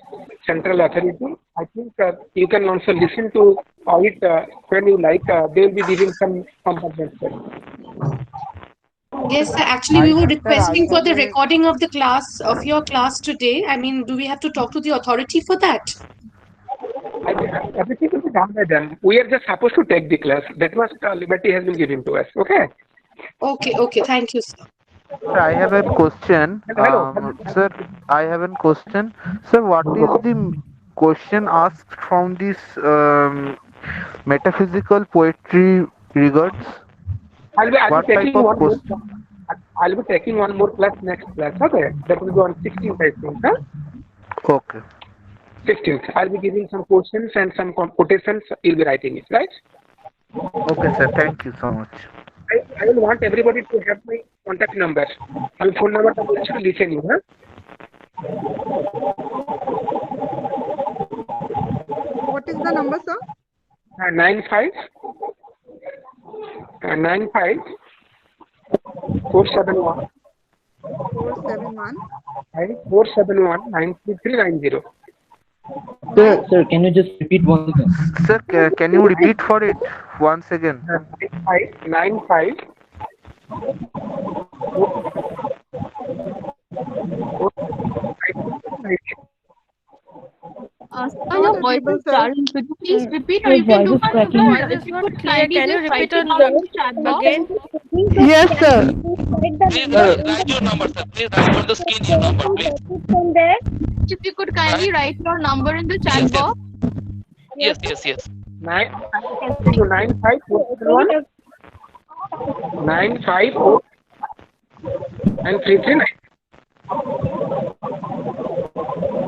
central authority. I think you can also listen to it when you like. They will be giving some compensation. Yes, sir. Actually, we were requesting for the recording of the class, of your class today. I mean, do we have to talk to the authority for that? Everything will be done by them. We are just supposed to take the class. That much liberty has been given to us. Okay. Okay. Thank you, sir. Sir, I have a question. Hello. Sir, I have a question. Sir, what is the question asked from this metaphysical poetry regards? I'll be What type taking of one more. question? I'll be taking one more class next class. Okay. That will be on 16th, I think. Huh? Okay. 16th. I'll be giving some questions and some quotations. You'll be writing it, right? Okay, sir. Thank you so much. I will want everybody to have my contact number. My phone number to listen you, huh? What is the number, sir? 95 95 471 471 471 93390. Sir, can you just repeat once again? Sir, can you repeat for it once again? 95 Not Your voice audible, is sir. jarring. Could you please repeat, or Your you can voice do is one cracking. more? Voice If is you not could clear. kindly Can you just repeat write it it down in the chat box. again? Yes, sir. Please write your number, sir. Please write on the screen your number, please. If you could kindly write your number in the chat Yes, yes, box. yes. 95471 954 and 339.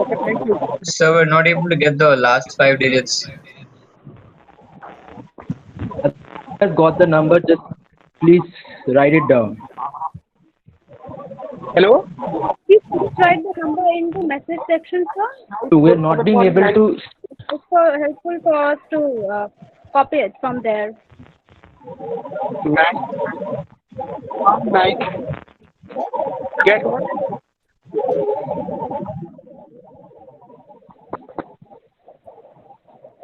Okay, thank you. So we're not able to get the last 5 digits. I got the number. Just please write it down. Hello? Please write the number in the message section, sir. So we're not being able to. It's helpful for us to copy it from there. 9 get one.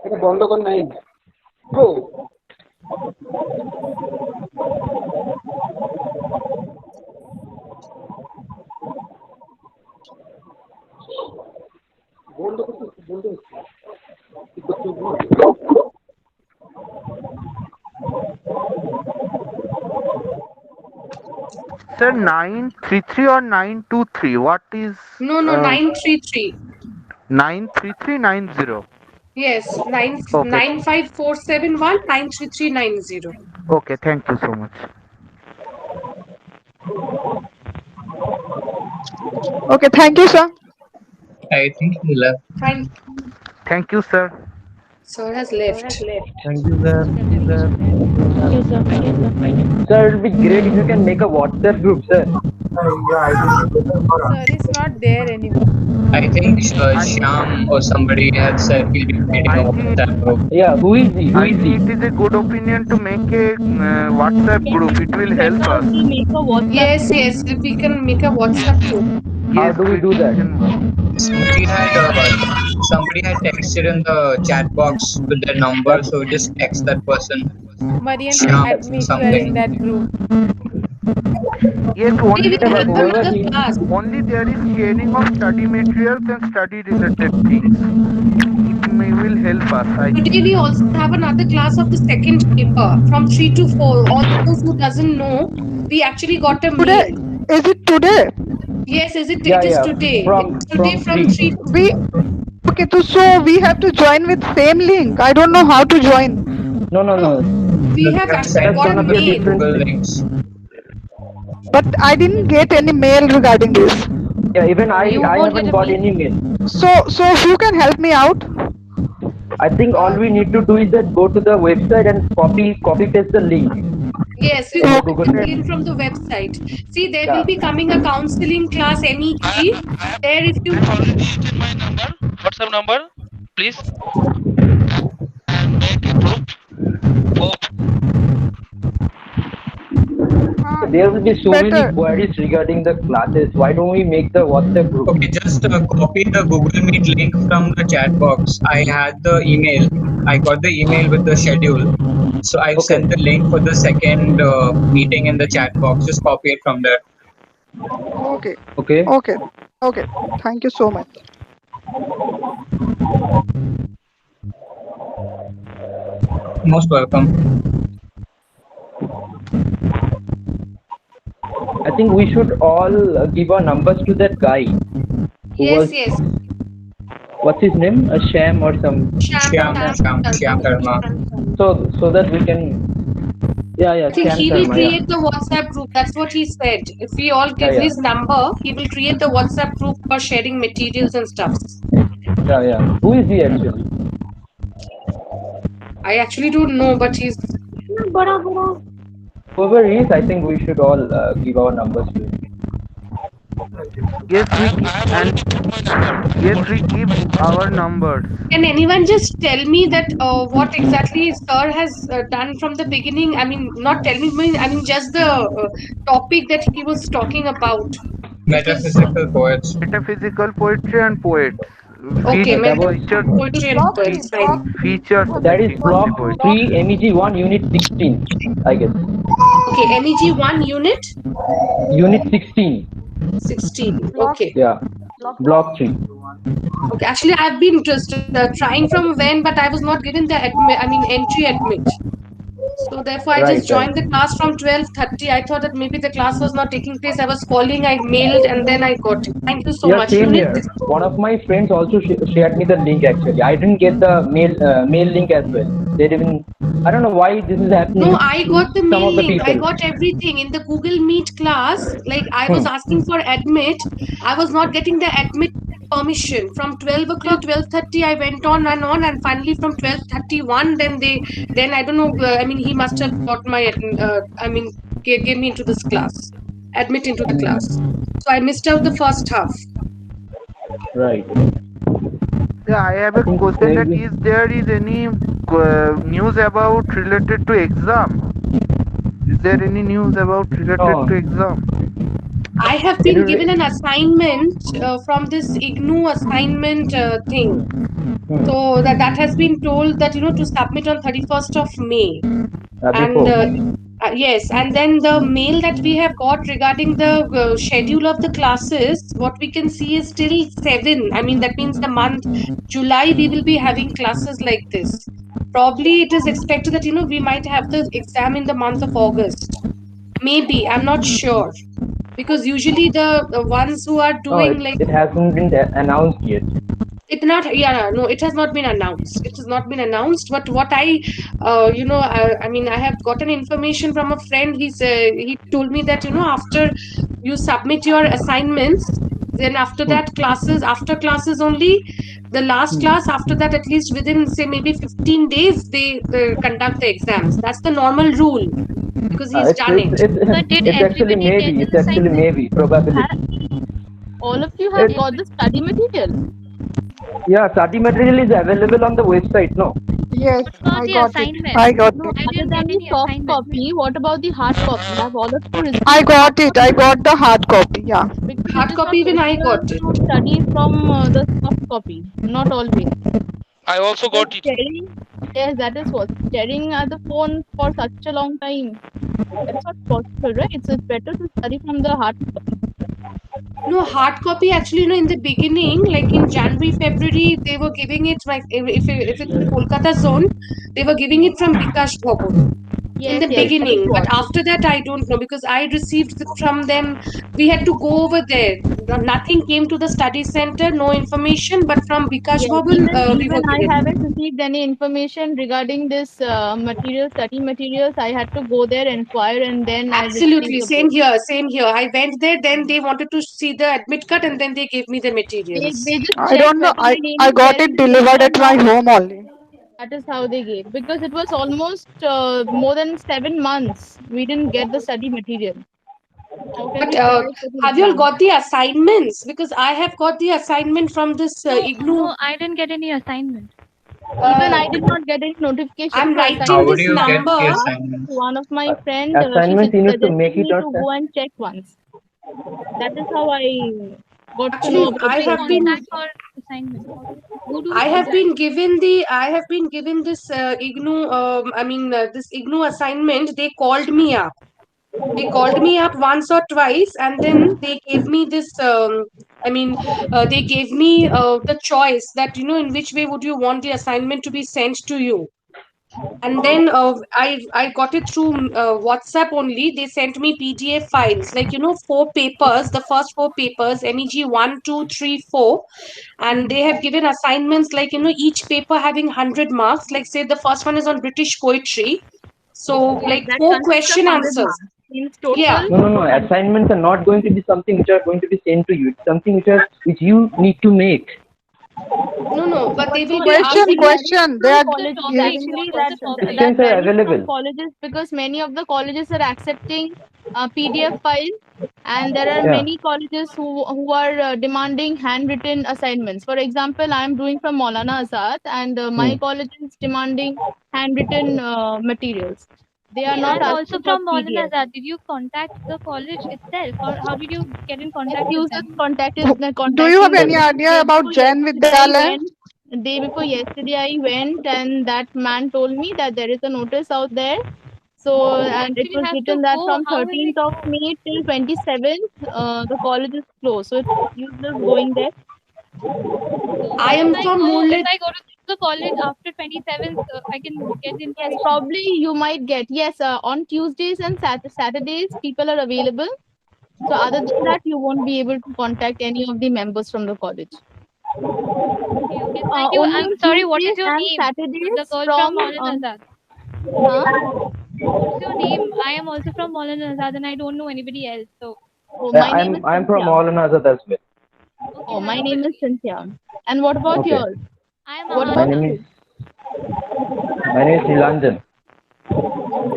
এটা বন্ধ কর নাই গো বন্ধ করতে বন্ধ Sir, 933 or 923? What is No, 933. 93390? Yes, Okay. 95471 93390. Okay, thank you so much. Okay, thank you, sir. I think he left. Thank you, sir. Sir has left. Thank you, sir. Sir, it'll be great if you can make a WhatsApp group, sir. Sir is not there anymore. I think Shyam or somebody had said he'll be creating a WhatsApp group. Yeah, who is he? I think it is a good opinion to make a WhatsApp group. It will help us. Yes, we can make a WhatsApp group. How do we do that? Somebody had texted in the chat box with their number, so just text that person. Marian, Shyam admit you are something. in that group. Yes, only We have another class. only there is sharing of study materials and study related things. It will help us. Today we also have another class of the second paper from 3 to 4. All those who doesn't know, we actually got a Today, mail. is it today? Yes, it is Yeah. today. From Today from 3 to 4. We okay, so we have to join with same link. I don't know how to join. No. We have actually got a mail. Google links. But I didn't get any mail regarding this. Yeah, even I haven't got any mail. So who can help me out? I think all we need to do is just go to the website and copy paste the link. Yes, we got the link from the website. See, there will be coming a counseling class, MEG. There, if you my number, WhatsApp number, please. And make a group of There will be so many queries regarding the classes. Why don't we make the WhatsApp group? Okay, just copy the Google Meet link from the chat box. I had the email. I got the email with the schedule. So I've sent the link for the second meeting in the chat box. Just copy it from there. Okay. Thank you so much. Most welcome. I think we should all give our numbers to that guy who was, Yes, yes. what's his name? A Sham or some. Shyam Sharma. So that we can. Yeah, yeah, I think Sham he will Sharma. Yeah, create the WhatsApp group. That's what he said. If we all yeah, give yeah, his number, he will create the WhatsApp group for sharing materials and stuff. yeah, yeah. Who is he actually? I actually don't know, but he's Whoever he is, I think we should all give our numbers to him. Yes, we give, and yes, we give our numbers. Can anyone just tell me that what exactly Sir has done from the beginning? I mean, not tell me, I mean just the topic that he was talking about. Because Metaphysical poets. Metaphysical poetry and poets. okay, That was Featured poetry and poets, right? featured that is poetic block mostly poetry. 3 MEG1 unit 16, I guess. Okay, MEG 1 unit Unit 16. 16. Okay. Yeah, block 3. Okay. Actually, I've been just trying from when, but I was not given the entry admit. So therefore, I just Right, right. joined the class from 12:30. I thought that maybe the class was not taking place. I was calling, I mailed, and then I got it. Thank you so Yeah, much. same Unit here. One of my friends also shared me the link actually. I didn't get the mail link as well. They didn't. I don't know why this is No, happening I to got the some mail of the link. I people. got everything in the Google Meet class. Like I was Hmm. asking for admit. I was not getting the admit permission. From 12 o'clock, 12:30, I went on, and finally from 12:31, then I don't know. I mean, he must have got my, gave me into this class, admit into the class. So I missed out the first half. Right. Yeah, I have I a think question that maybe. is there is any news about related to exam? Is there any news about related No. to exam? I have Can been you? given an assignment from this IGNU assignment thing. So that has been told that to submit on 31st of May. And Before. yes, and then the mail that we have got regarding the schedule of the classes, what we can see is till 7. I mean, that means the month July we will be having classes like this. Probably it is expected that we might have the exam in the month of August. Maybe, I'm not sure. Because usually the ones who are No, doing like it hasn't been announced yet. it not yeah no it has not been announced, it has not been announced, but what I mean I have gotten information from a friend. He told me that after you submit your assignments, then after Hmm. that classes, after classes only, the last class after that, at least within say maybe 15 days they conduct the exams. That's the normal rule because he's It's done it's it. it's But did it's actually everybody get maybe. an It's actually assignment? maybe probability. All of you have It's got the study material. yeah. Study material is available on the website. No. Yes, What about I the got it. assignment? I got No, it. I didn't get any soft assignment. copy. What about the hard copy? Have all of you received I the hard got it. copy? I got the hard copy. Yeah. Because it Hard is not copy, even I possible got it. to study from the soft copy. Not always. I also Because got it. sharing, yes, that is what. Sharing the phone for such a long time. That's not possible, right? It's better to study from the hard copy. No, hard copy actually, in the beginning, like in January, February, they were giving it like if it's the Kolkata zone, they were giving it from Bikash Bhavan in Yes, the yes, that is beginning. But what. after that, I don't know because I received from them. We had to go over there. Nothing came to the study center, no information. But from Bikash Yes, Bhavan, even we even were I given. haven't received any information regarding this material, study materials. I had to go there, inquire, and then I received Absolutely, the book. same here, same here. I went there, then they wanted to see the admit card, and then they gave me the materials. They just I checked don't know. whether my name I is got there in it the list delivered or at my not. home only. That is how they gave because it was almost more than 7 months. We didn't get the study material. How can But we prepare for the have you all exam? got the assignments? Because I have got the assignment from this No, IGNU. no, I didn't get any assignment. Even Uh, I did not get any notification I'm for writing How assignment. do this you I get asked, the number. assignment? one of my friend. She Assignments you need to suggested make it me or. to go and check once. That is how I got to know Actually, Who do about I we the have been exam. contact for assignment? Who do we I have contact? been given the I have been given this IGNU. This IGNU assignment. They called me up. They called me up once or twice, and then they gave me this. I mean, they gave me the choice that, in which way would you want the assignment to be sent to you. And then I got it through WhatsApp only. They sent me PDF files, like, four papers, the first four papers, MEG 1, 2, 3, 4. And they have given assignments like, each paper having 100 marks. Like, say, the first one is on British poetry. So, Yes, like, that four consists of question 100 answers. marks. Means Yeah. total. No. Assignments are not going to be something which are going to be sent to you. It's something which you need to make. No, but But they will for be Question, it asking. varies question. They from are college. giving you Actually, that question type. that Questions are varies from available. colleges because many of the colleges are accepting PDF files, and there are Yeah. many colleges who are demanding handwritten assignments. For example, I am doing from Maulana Azad, and my Hmm. college is demanding handwritten materials. They are Okay, not I'm also asking for from Maulana PDF. Azad. Did you contact the college itself, or how did you get in Yes, contact with users them? Do you have contacting them. any idea Day about before Jain yesterday, I Vidyalaya? went. Day before yesterday, I went, and that man told me that there is a notice out there. So, So you and it actually was have to written that go. from How is it? 13th of May till 27th, the college is closed. So it's useless going there. So I am from if Murli. I go to the college after 27th, I can get the Yes, information. probably you might get. Yes, on Tuesdays and Saturdays, people are available. So other than that, you won't be able to contact any of the members from the college. Okay. Thank you. Only I'm on sorry. What is Tuesdays your and name? The Saturdays girl from from Maulana Azad. huh? What's your name? I am also from Maulana Azad, and I don't know anybody else. So Oh, Yeah, my name is I'm from Cynthia. all Azad as well. okay, Oh, hi. my name is Cynthia. And what about Okay. yours? I am What My about Ahana. name is you? Nilanjan.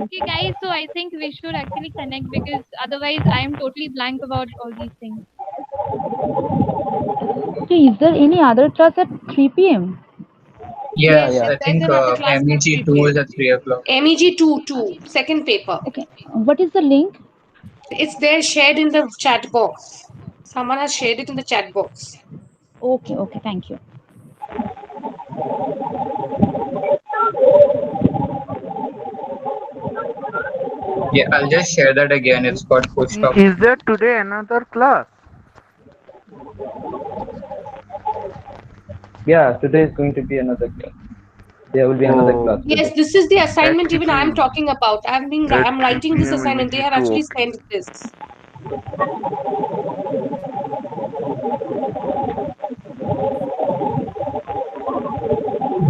Okay, guys. So I think we should actually connect because otherwise I am totally blank about all these things. Okay, is there any other class at 3 p.m.? Yeah, Yes, Yes, yeah. I there's think another class at MEG 2 3 p.m. is at 3 o'clock. MEG 2, second paper. Okay, what is the link? It's there shared in the chat box. Someone has shared it in the chat box. Okay, okay, thank you. Yeah, I'll just share that again. It's got full stop. Is there today another class? Yeah, today is going to be another class. There will be another class Yes, today. this is the At assignment 3 even I'm p.m. talking about. At I'm 3 writing this p.m. assignment. They have MEG2. actually Okay. sent this.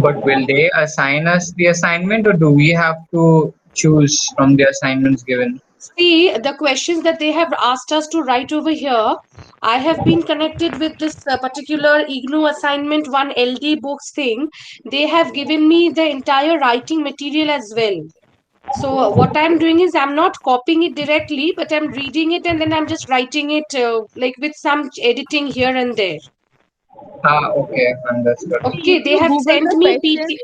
But will they assign us the assignment or do we have to choose from the assignments given? See, the questions that they have asked us to write over here, I have been connected with this particular IGNU assignment one LD books thing. They have given me the entire writing material as well. So what I'm doing is I'm not copying it directly, but I'm reading it and then I'm just writing it like with some editing here and there. Okay, understood. See, if Okay, they you have Google sent the me question, PT.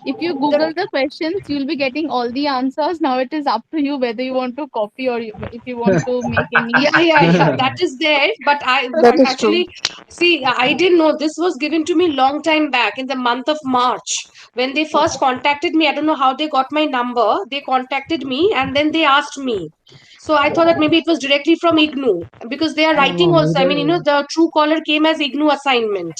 if you The Google the questions, you'll be getting all the answers. Now it is up to you whether you want to copy or if you want to make any. yeah, that is there. But That is true. actually, see, I didn't know this was given to me long time back in the month of March when they first contacted me. I don't know how they got my number. They contacted me and then they asked me. So I thought that maybe it was directly from IGNU because they are No, writing no, also. I mean, neither. the True Caller came as IGNU assignment.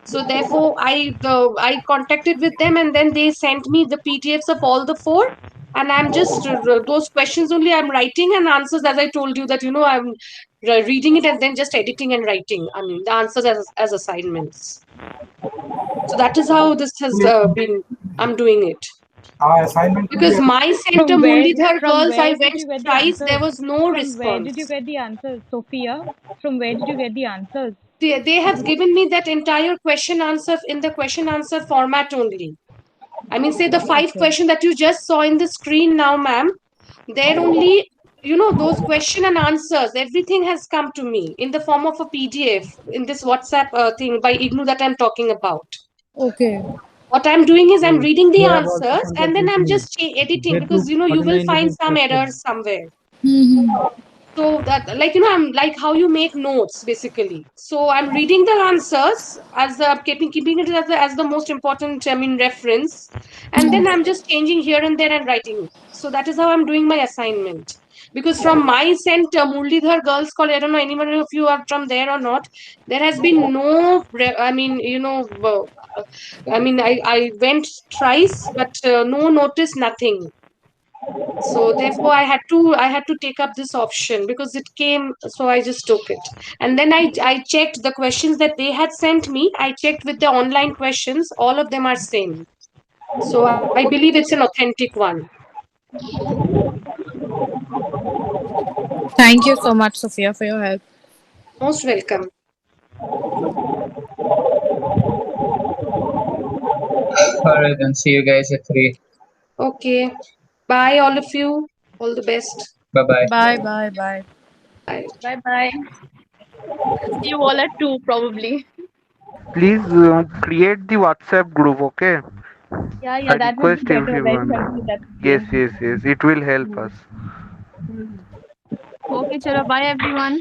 So therefore, I contacted with them, and then they sent me the PDFs of all the four, and I'm just those questions only I'm writing and answers as I told you that I'm reading it and then just editing and writing. I mean the answers as assignments. So that is how this has been. I'm doing it Assignment will be because my center From where Murlidhar from girls I where did went you get the thrice. There answers? was no From where did you response. get the answers, Sophia? From where did you get the answers? They have given me that entire question answer in the question answer format only. I mean, say the five Okay. question that you just saw in the screen now, ma'am, there only, those question and answers, everything has come to me in the form of a PDF in this WhatsApp thing by IGNU that I'm talking about. Okay. What I'm doing is I'm So reading the they have also answers and contact then with I'm me. just editing They because, took you will 49 find rupees some per errors study. somewhere. Mm-hmm. So that, like, I'm like how you make notes basically. So I'm reading the answers as keeping it as the most important, I mean, reference, and then I'm just changing here and there and writing. So that is how I'm doing my assignment. Because from my center, Murlidhar Girls College, I don't know anyone of you are from there or not. There has been no, I mean, I mean, I went thrice, but no notice, nothing. So therefore, I had to take up this option because it came. So I just took it, and then I checked the questions that they had sent me. I checked with the online questions. All of them are same. So I believe it's an authentic one. Thank you so much, Sophia, for your help. Most welcome. Alright, then see you guys at 3. Okay. Bye, all of you. All the best. Bye bye. Bye, bye, bye. Bye. Bye bye. See you all at 2 probably. Please create the WhatsApp group, okay? Yeah, I yeah, that would be request better. Very everyone. helpful. That would Yes, be. yes, yes. It will help Hmm. us. Hmm. Okay, chalo. Bye everyone.